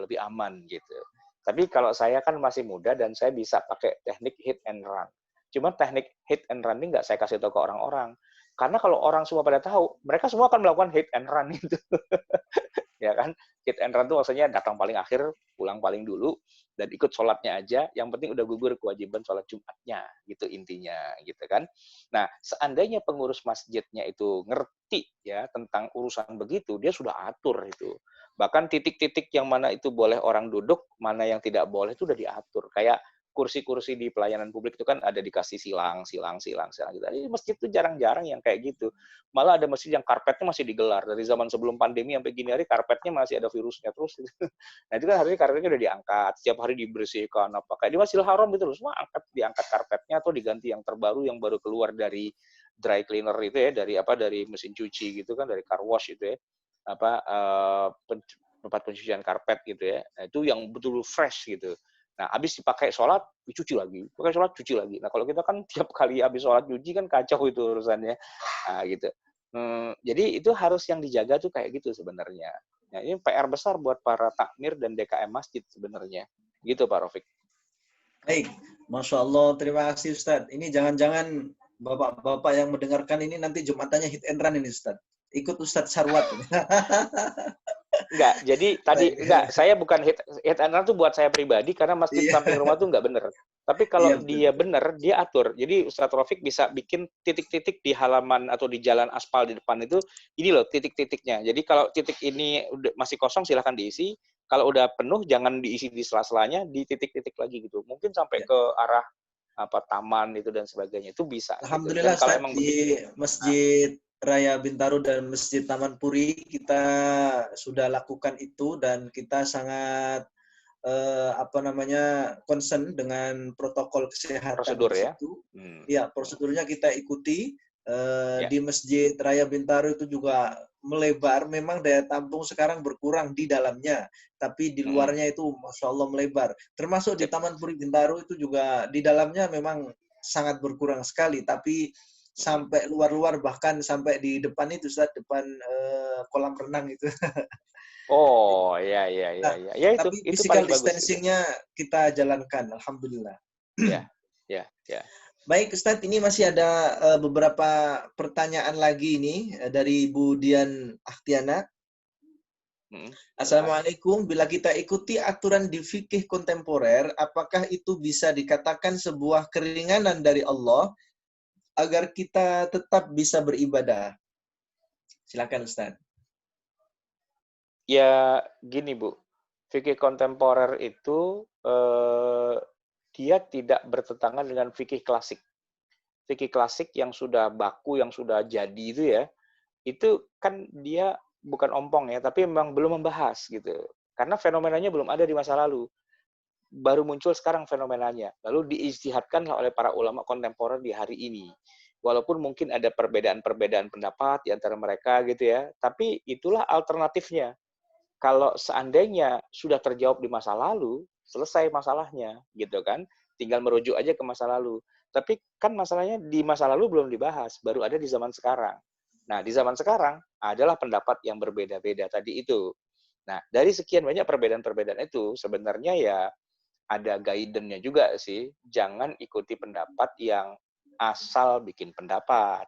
lebih aman gitu. Tapi kalau saya kan masih muda dan saya bisa pakai teknik hit and run. Cuma teknik hit and run ini nggak saya kasih tahu ke orang-orang. Karena kalau orang semua pada tahu, mereka semua akan melakukan hit and run itu. Ya kan? Hit and run itu maksudnya datang paling akhir, pulang paling dulu, dan ikut sholatnya aja, yang penting udah gugur kewajiban sholat Jumatnya, gitu intinya, gitu kan. Nah, seandainya pengurus masjidnya itu ngerti ya tentang urusan begitu, dia sudah atur itu. Bahkan titik-titik yang mana itu boleh orang duduk, mana yang tidak boleh itu udah diatur. Kayak kursi-kursi di pelayanan publik itu kan ada dikasih silang gitu. Di masjid itu jarang-jarang yang kayak gitu. Malah ada masjid yang karpetnya masih digelar. Dari zaman sebelum pandemi sampai gini hari, karpetnya masih ada virusnya terus. Nah, itu kan harusnya karpetnya udah diangkat. Setiap hari dibersihkan. Kayak di Masjidil Haram gitu loh. Semua diangkat karpetnya atau diganti yang terbaru, yang baru keluar dari dry cleaner itu ya, dari mesin cuci gitu kan, dari car wash itu ya. Tempat pencucian karpet gitu ya. Nah, itu yang betul fresh gitu. Nah, habis dipakai sholat, dicuci lagi. Pakai sholat, cuci lagi. Nah, kalau kita kan tiap kali habis sholat cuci kan kacau itu urusannya. Nah, gitu. Jadi itu harus yang dijaga tuh kayak gitu sebenarnya. Nah, ini PR besar buat para takmir dan DKM masjid sebenarnya. Gitu, Pak Rafiq. Baik. Masya Allah, terima kasih Ustadz. Ini jangan-jangan bapak-bapak yang mendengarkan ini nanti Jumatannya hit and run ini Ustadz. Ikut Ustadz Sarwat. Enggak, jadi tadi saya bukan hit and run tuh buat saya pribadi karena masjid samping rumah tuh enggak bener. Tapi kalau dia bener, dia atur. Jadi Ustadz Rafiq bisa bikin titik-titik di halaman atau di jalan aspal di depan itu, ini loh titik-titiknya. Jadi kalau titik ini masih kosong silahkan diisi. Kalau udah penuh jangan diisi di sela-selanya, di titik-titik lagi gitu. Mungkin sampai ke arah taman itu dan sebagainya itu bisa. Alhamdulillah gitu. Kalau Ustadz, di Masjid Raya Bintaro dan Masjid Taman Puri kita sudah lakukan itu dan kita sangat concern dengan protokol kesehatan Prosedur di ya. situ. Ya, prosedurnya kita ikuti. Ya. Di Masjid Raya Bintaro itu juga melebar. Memang daya tampung sekarang berkurang di dalamnya, tapi di luarnya itu Masya Allah melebar. Termasuk di Taman Puri Bintaro itu juga di dalamnya memang sangat berkurang sekali, tapi sampai luar-luar, bahkan sampai di depan itu, Ustaz, depan kolam renang itu. Oh, ya. Nah, Ya tapi itu physical paling bagus itu. distancing-nya kita jalankan, alhamdulillah. Ya. Baik, Ustadz, ini masih ada beberapa pertanyaan lagi ini dari Bu Dian Ahtiana. Assalamualaikum, bila kita ikuti aturan di fikih kontemporer, apakah itu bisa dikatakan sebuah keringanan dari Allah agar kita tetap bisa beribadah? Silakan, Ustadz. Ya, gini Bu, fikih kontemporer itu dia tidak bertentangan dengan fikih klasik. Fikih klasik yang sudah baku, yang sudah jadi itu kan dia bukan ompong ya, tapi memang belum membahas gitu. Karena fenomenanya belum ada di masa lalu. Baru muncul sekarang fenomenanya. Lalu diijtihadkan oleh para ulama kontemporer di hari ini. Walaupun mungkin ada perbedaan-perbedaan pendapat di antara mereka gitu ya, tapi itulah alternatifnya. Kalau seandainya sudah terjawab di masa lalu, selesai masalahnya, gitu kan. Tinggal merujuk aja ke masa lalu. Tapi kan masalahnya di masa lalu belum dibahas, baru ada di zaman sekarang. Nah, di zaman sekarang adalah pendapat yang berbeda-beda tadi itu. Nah, dari sekian banyak perbedaan-perbedaan itu, sebenarnya ya ada guidance-nya juga sih. Jangan ikuti pendapat yang asal bikin pendapat.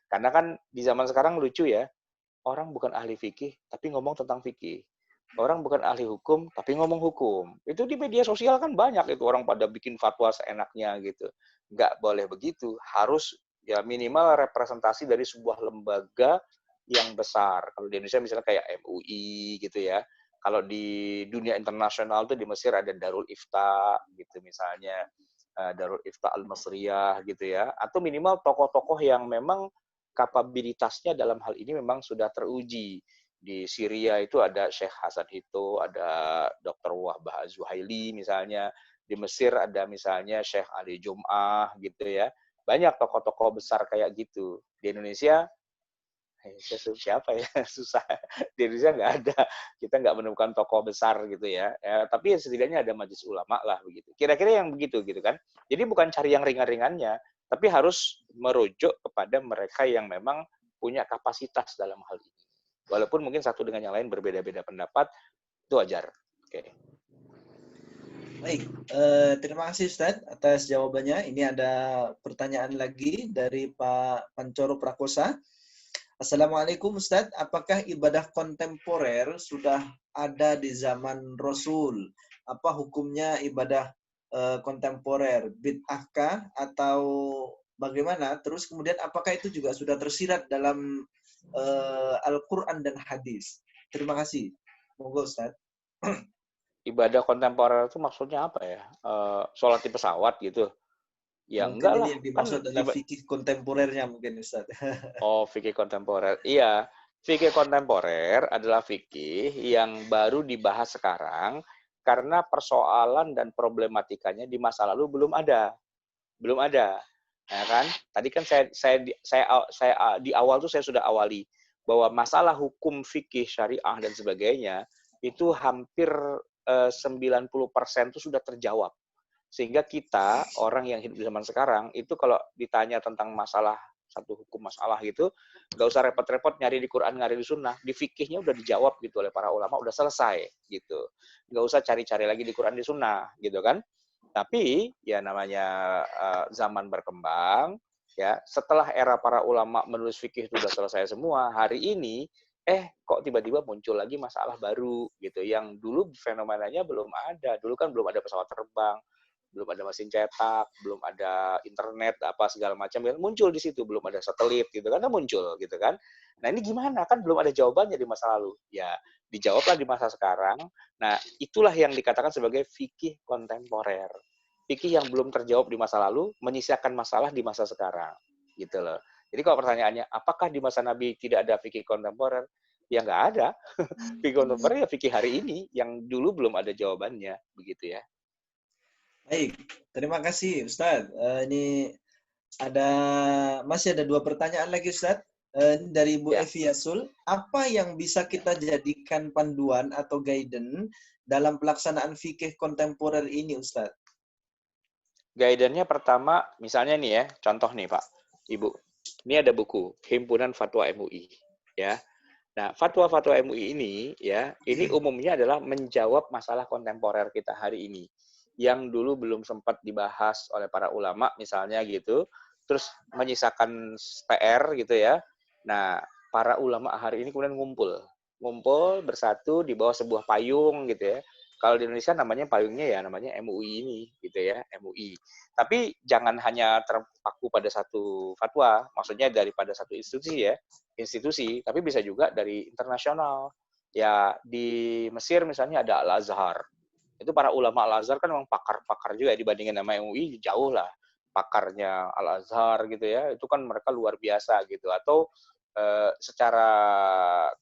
Karena kan di zaman sekarang lucu ya, orang bukan ahli fikih, tapi ngomong tentang fikih. Orang bukan ahli hukum, tapi ngomong hukum. Itu di media sosial kan banyak itu orang pada bikin fatwa seenaknya gitu. Nggak boleh begitu. Harus ya minimal representasi dari sebuah lembaga yang besar. Kalau di Indonesia misalnya kayak MUI gitu ya. Kalau di dunia internasional tuh di Mesir ada Darul Ifta gitu misalnya. Darul Ifta Al-Masriyah gitu ya. Atau minimal tokoh-tokoh yang memang kapabilitasnya dalam hal ini memang sudah teruji. Di Syria itu ada Syekh Hasan Hito, ada Dr. Wahbah Zuhaili misalnya. Di Mesir ada misalnya Syekh Ali Jum'ah gitu ya. Banyak tokoh-tokoh besar kayak gitu. Di Indonesia, siapa ya? Susah. Di Indonesia nggak ada. Kita nggak menemukan tokoh besar gitu ya. Tapi setidaknya ada majelis ulama lah begitu. Kira-kira yang begitu gitu kan. Jadi bukan cari yang ringan-ringannya, tapi harus merujuk kepada mereka yang memang punya kapasitas dalam hal ini. Walaupun mungkin satu dengan yang lain berbeda-beda pendapat, itu wajar. Oke. Baik, terima kasih Ustadz atas jawabannya. Ini ada pertanyaan lagi dari Pak Pancoro Prakosa. Assalamualaikum Ustadz, apakah ibadah kontemporer sudah ada di zaman Rasul? Apa hukumnya ibadah kontemporer? Bid'ahkah atau bagaimana? Terus kemudian apakah itu juga sudah tersirat dalam Al-Quran dan hadis? Terima kasih. Monggo Ustadz. Ibadah kontemporer itu maksudnya apa ya? Sholat di pesawat gitu? Ya Mungkin enggak ini lah. yang dimaksud Kan adalah fikih kontemporernya mungkin Ustaz. Oh, fikih kontemporer. Iya, fikih kontemporer adalah fikih yang baru dibahas sekarang karena persoalan dan problematikanya di masa lalu belum ada. Belum ada. Ya kan? Tadi kan saya di awal tuh saya sudah awali bahwa masalah hukum fikih syariah dan sebagainya itu hampir 90% itu sudah terjawab. Sehingga kita, orang yang hidup di zaman sekarang, itu kalau ditanya tentang masalah, satu hukum masalah gitu, nggak usah repot-repot nyari di Quran, nyari di Sunnah. Di fikihnya udah dijawab gitu oleh para ulama, udah selesai gitu. Nggak usah cari-cari lagi di Quran, di Sunnah gitu kan. Tapi ya namanya zaman berkembang, ya setelah era para ulama menulis fikih itu udah selesai semua, hari ini kok tiba-tiba muncul lagi masalah baru gitu yang dulu fenomenanya belum ada. Dulu kan belum ada pesawat terbang, belum ada mesin cetak, belum ada internet apa segala macam, muncul di situ, belum ada satelit gitu kan, muncul gitu kan. Nah ini gimana, kan belum ada jawabannya di masa lalu, ya dijawablah di masa sekarang. Nah itulah yang dikatakan sebagai fikih kontemporer, fikih yang belum terjawab di masa lalu menyisakan masalah di masa sekarang gitu loh. Jadi kalau pertanyaannya, apakah di masa Nabi tidak ada fikih kontemporer? Ya nggak ada. Fikih kontemporer ya fikih hari ini, yang dulu belum ada jawabannya, begitu ya. Baik, terima kasih Ustadz. Ini masih ada 2 pertanyaan lagi Ustadz. Ini dari Bu Ya, Evi Yasul. Apa yang bisa kita jadikan panduan atau guidance dalam pelaksanaan fikih kontemporer ini Ustadz? guidance-nya pertama, misalnya nih ya, contoh nih Pak, Ibu. Ini ada buku, Himpunan Fatwa MUI. Ya. Nah, fatwa-fatwa MUI ini ya, ini umumnya adalah menjawab masalah kontemporer kita hari ini yang dulu belum sempat dibahas oleh para ulama misalnya gitu, terus menyisakan PR gitu ya. Nah, para ulama hari ini kemudian ngumpul bersatu di bawah sebuah payung gitu ya. Kalau di Indonesia namanya payungnya ya namanya MUI ini gitu ya, MUI. Tapi jangan hanya terpaku pada satu fatwa, maksudnya daripada satu institusi, tapi bisa juga dari internasional. Ya di Mesir misalnya ada Al-Azhar. Itu para ulama Al-Azhar kan memang pakar-pakar juga dibandingin sama MUI jauh lah pakarnya Al-Azhar gitu ya. Itu kan mereka luar biasa gitu. Atau secara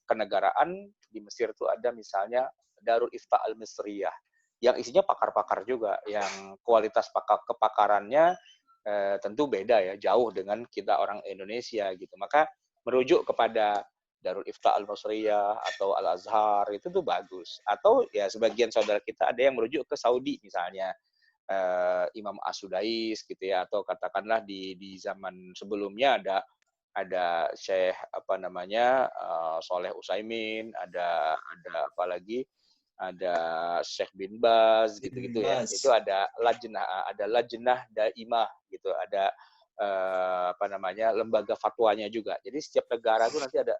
kenegaraan di Mesir itu ada misalnya Darul Ifta Al-Misriyah yang isinya pakar-pakar juga, yang kualitas kepakarannya tentu beda ya, jauh dengan kita orang Indonesia gitu. Maka merujuk kepada Darul Ifta Al-Misriyah atau Al-Azhar itu tuh bagus. Atau ya sebagian saudara kita ada yang merujuk ke Saudi misalnya, Imam As-Sudais gitu ya, atau katakanlah di zaman sebelumnya ada Syekh apa namanya Soleh Utsaimin, ada apa lagi, ada Syekh bin Baz gitu-gitu ya. Itu ada lajnah daimah gitu, ada apa namanya lembaga fatwanya juga. Jadi setiap negara itu nanti ada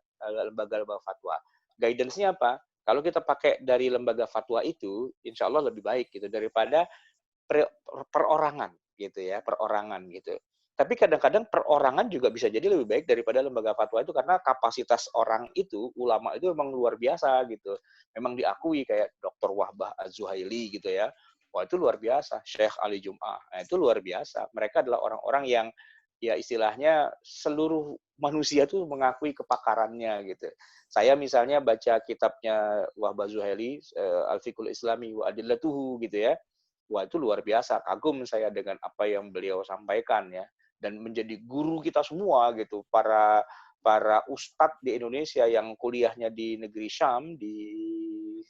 lembaga-lembaga fatwa. Guidance-nya apa? Kalau kita pakai dari lembaga fatwa itu, insya Allah lebih baik gitu daripada perorangan gitu ya, perorangan gitu. Tapi kadang-kadang perorangan juga bisa jadi lebih baik daripada lembaga fatwa itu karena kapasitas orang itu, ulama itu memang luar biasa gitu. Memang diakui kayak Dr. Wahbah Az-Zuhaili gitu ya. Wah itu luar biasa. Syekh Ali Jum'ah, nah, itu luar biasa. Mereka adalah orang-orang yang ya istilahnya seluruh manusia tuh mengakui kepakarannya gitu. Saya misalnya baca kitabnya Wahbah Zuhaili, Al-Fiqhul Islami wa Adillatuhu gitu ya. Wah itu luar biasa, kagum saya dengan apa yang beliau sampaikan ya, dan menjadi guru kita semua gitu, para ustadz di Indonesia yang kuliahnya di negeri Syam, di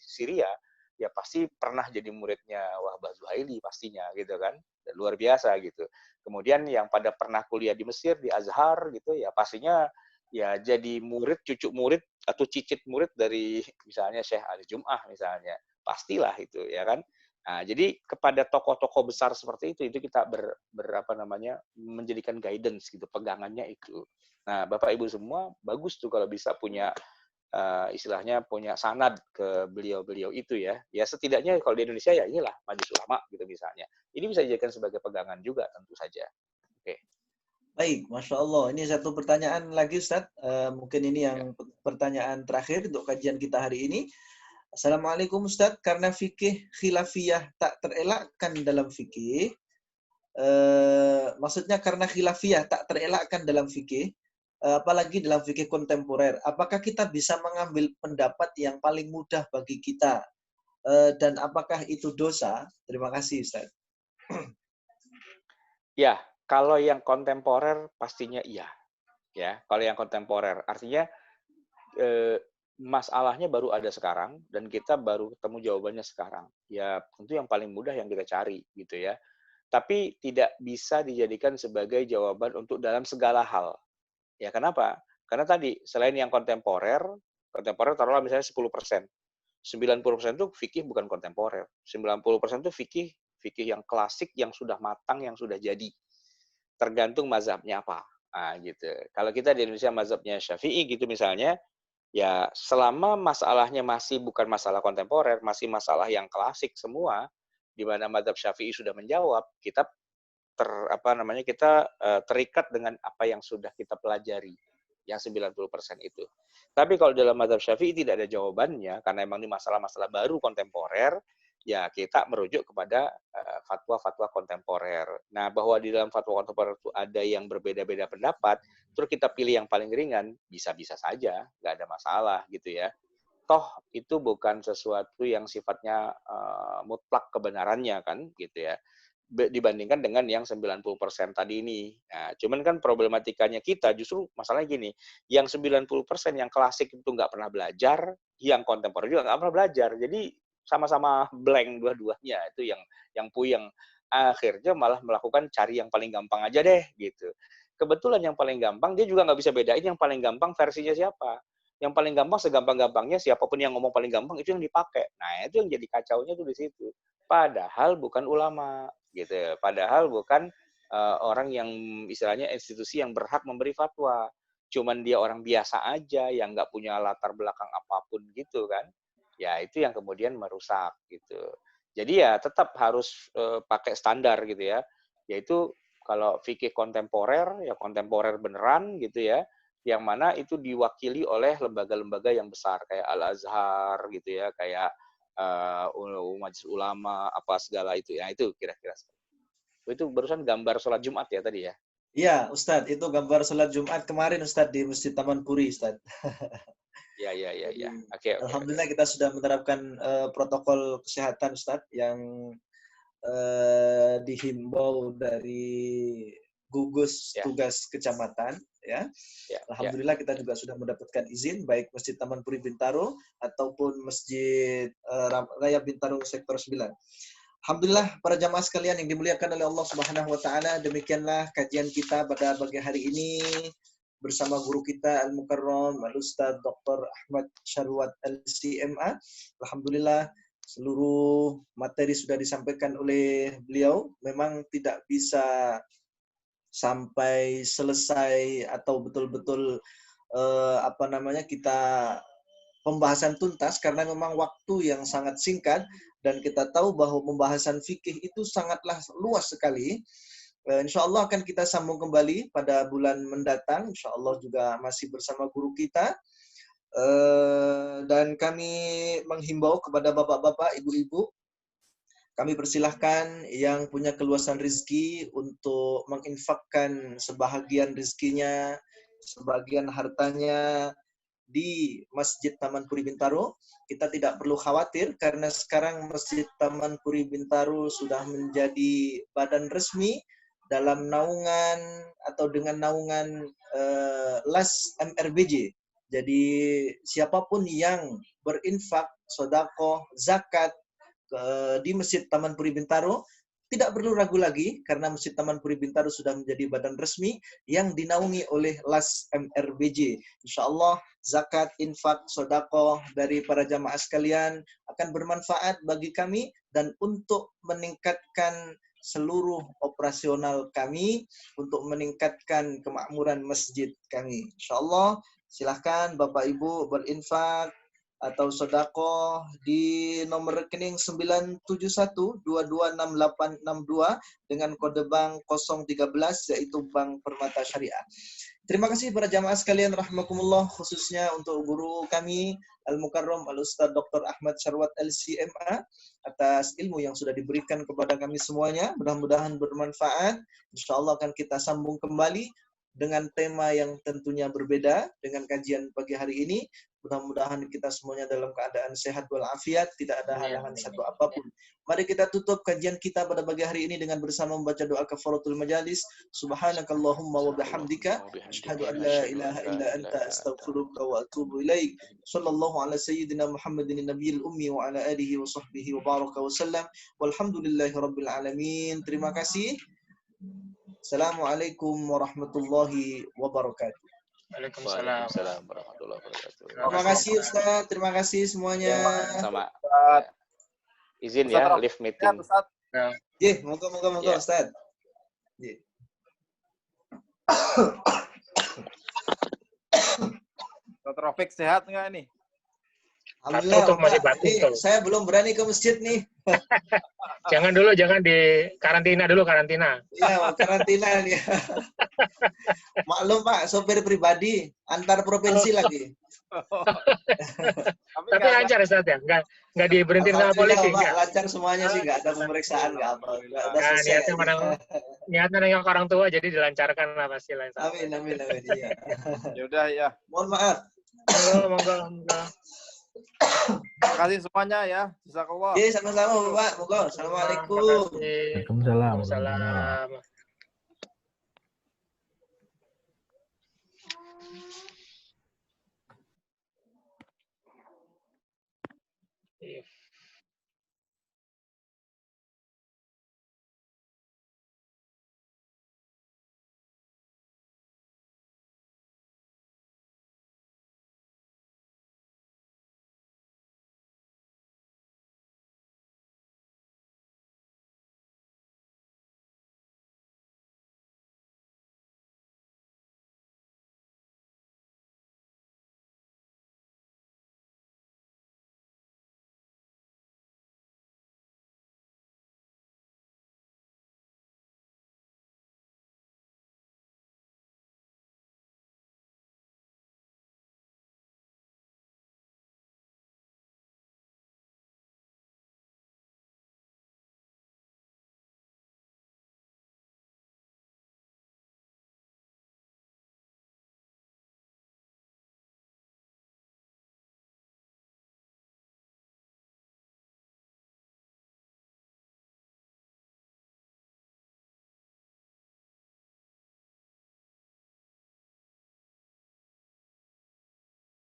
Syria, ya pasti pernah jadi muridnya Wahbah Zuhaili pastinya gitu kan, dan luar biasa gitu. Kemudian yang pada pernah kuliah di Mesir, di Azhar gitu, ya pastinya ya jadi murid, cucu murid, atau cicit murid dari misalnya Syekh Ali Jum'ah misalnya, pastilah itu ya kan. Nah, jadi kepada tokoh-tokoh besar seperti itu kita apa namanya menjadikan guidance gitu, pegangannya itu. Nah, Bapak Ibu semua bagus tuh kalau bisa punya istilahnya punya sanad ke beliau-beliau itu ya. Ya setidaknya kalau di Indonesia ya inilah Majelis Ulama gitu misalnya. Ini bisa dijadikan sebagai pegangan juga tentu saja. Oke. Baik, Masya Allah. Ini satu pertanyaan lagi Ustadz. Mungkin ini yang pertanyaan terakhir untuk kajian kita hari ini. Assalamualaikum Ustadz, karena fikih khilafiyah tak terelakkan dalam fikih, maksudnya karena khilafiyah tak terelakkan dalam fikih, apalagi dalam fikih kontemporer, apakah kita bisa mengambil pendapat yang paling mudah bagi kita, dan apakah itu dosa? Terima kasih Ustadz. Ya, kalau yang kontemporer pastinya iya. Ya, kalau yang kontemporer artinya masalahnya baru ada sekarang dan kita baru ketemu jawabannya sekarang. Ya, tentu yang paling mudah yang kita cari gitu ya. Tapi tidak bisa dijadikan sebagai jawaban untuk dalam segala hal. Ya, kenapa? Karena tadi selain yang kontemporer taruhlah misalnya 10%. 90% itu fikih bukan kontemporer. 90% itu fikih yang klasik, yang sudah matang, yang sudah jadi. Tergantung mazhabnya apa. Nah, gitu. Kalau kita di Indonesia mazhabnya Syafi'i gitu misalnya, ya selama masalahnya masih bukan masalah kontemporer, masih masalah yang klasik semua, di mana mazhab Syafi'i sudah menjawab, kita terikat dengan apa yang sudah kita pelajari, yang 90% itu. Tapi kalau dalam mazhab Syafi'i tidak ada jawabannya, karena memang ini masalah-masalah baru kontemporer, ya kita merujuk kepada fatwa-fatwa kontemporer. Nah, bahwa di dalam fatwa kontemporer itu ada yang berbeda-beda pendapat, terus kita pilih yang paling ringan, bisa-bisa saja, nggak ada masalah gitu ya. Toh itu bukan sesuatu yang sifatnya mutlak kebenarannya kan gitu ya. Dibandingkan dengan yang 90% tadi ini. Nah, cuman kan problematikanya kita justru masalahnya gini, yang 90% yang klasik itu nggak pernah belajar, yang kontemporer juga nggak pernah belajar. Jadi sama-sama blank dua-duanya, itu yang puyeng. Akhirnya malah melakukan cari yang paling gampang aja deh gitu. Kebetulan yang paling gampang dia juga nggak bisa bedain yang paling gampang versinya siapa. Yang paling gampang segampang-gampangnya siapapun yang ngomong paling gampang itu yang dipakai. Nah, itu yang jadi kacaunya tuh di situ. Padahal bukan ulama gitu. Padahal bukan orang yang istilahnya institusi yang berhak memberi fatwa. Cuman dia orang biasa aja yang nggak punya latar belakang apapun gitu kan. Ya itu yang kemudian merusak gitu. Jadi ya tetap harus pakai standar gitu ya. Yaitu kalau fikih kontemporer ya kontemporer beneran gitu ya. Yang mana itu diwakili oleh lembaga-lembaga yang besar kayak Al-Azhar gitu ya, kayak Majelis Ulama apa segala itu ya, itu kira-kira itu barusan gambar sholat Jumat ya tadi ya. Iya, Ustadz, itu gambar sholat Jumat kemarin Ustadz di Masjid Taman Puri, Ustadz. Ya. Oke. Alhamdulillah kita sudah menerapkan protokol kesehatan Ustadz yang dihimbau dari gugus tugas kecamatan ya. Alhamdulillah kita juga sudah mendapatkan izin baik Masjid Taman Puri Bintaro ataupun Masjid Raya Bintaro Sektor 9. Alhamdulillah para jamaah sekalian yang dimuliakan oleh Allah Subhanahu wa taala, demikianlah kajian kita pada pagi hari ini bersama guru kita Al-Mukarram Al-Ustaz Dr. Ahmad Syarwat LCMA. Alhamdulillah seluruh materi sudah disampaikan oleh beliau. Memang tidak bisa sampai selesai atau betul-betul kita pembahasan tuntas karena memang waktu yang sangat singkat dan kita tahu bahwa pembahasan fikih itu sangatlah luas sekali. Insya Allah akan kita sambung kembali pada bulan mendatang. Insya Allah juga masih bersama guru kita. Dan kami menghimbau kepada bapak-bapak, ibu-ibu, kami persilahkan yang punya keluasan rezeki untuk menginfakkan sebahagian rezekinya, sebagian hartanya di Masjid Taman Puri Bintaro. Kita tidak perlu khawatir karena sekarang Masjid Taman Puri Bintaro sudah menjadi badan resmi dalam naungan atau dengan naungan LAS MRBJ. Jadi siapapun yang berinfak, sedekah, zakat di Masjid Taman Puri Bintaro tidak perlu ragu lagi karena Masjid Taman Puri Bintaro sudah menjadi badan resmi yang dinaungi oleh LAS MRBJ. Insyaallah zakat, infak, sedekah dari para jamaah sekalian akan bermanfaat bagi kami dan untuk meningkatkan seluruh operasional kami, untuk meningkatkan kemakmuran masjid kami. Insyaallah silahkan Bapak Ibu berinfak atau sedekah di nomor rekening 971226862 dengan kode bank 013 yaitu Bank Permata Syariah. Terima kasih para jamaah sekalian rahimakumullah, khususnya untuk guru kami Al-Mukarram Al-Ustaz Dr. Ahmad Syarwat LCMA atas ilmu yang sudah diberikan kepada kami semuanya. Mudah-mudahan bermanfaat. Insyaallah akan kita sambung kembali dengan tema yang tentunya berbeda dengan kajian pagi hari ini. Mudah-mudahan kita semuanya dalam keadaan sehat walafiat, tidak ada halangan satu apapun. Mari kita tutup kajian kita pada pagi hari ini dengan bersama membaca doa kafaratul majalis. Subhanakallahumma wa bihamdika asyhadu an la ilaha illa anta astaghfiruka wa atubu ilaik. Shallallahu ala sayyidina Muhammadin nabiyil ummi wa ala alihi wa sahbihi wa baraka wa sallam. Walhamdulillahi rabbil alamin. Terima kasih. Assalamualaikum warahmatullahi wabarakatuh. Waalaikumsalam warahmatullahi wabarakatuh. Terima kasih Ustaz, terima kasih semuanya. Sama. Izin ya, live meeting. Jih, moga Ustaz. Jih. Dr. Rafiq sehat nggak nih? Alhamdulillah. Masih batuk, saya belum berani ke masjid nih. Jangan di karantina dulu, karantina. Iya, karantina dia. Maklum Pak, sopir pribadi antar provinsi lagi. Tapi lancar ya Ustaz ya? Nggak diberhentiin sama Alhamdulillah, polisi? Pak, Nggak? lancar semuanya sih, nggak ada pemeriksaan, nggak apa. Udah selesai. Niatnya nengok orang tua, jadi dilancarkan lah pasti lah. Amin. Iya. Ya udah ya. Mohon maaf. Monggo. Terima kasih semuanya ya. Jazakallah. Iya, sama-sama Pak. Monggo. Assalamualaikum. Terima kasih. Waalaikumsalam. Waalaikumsalam.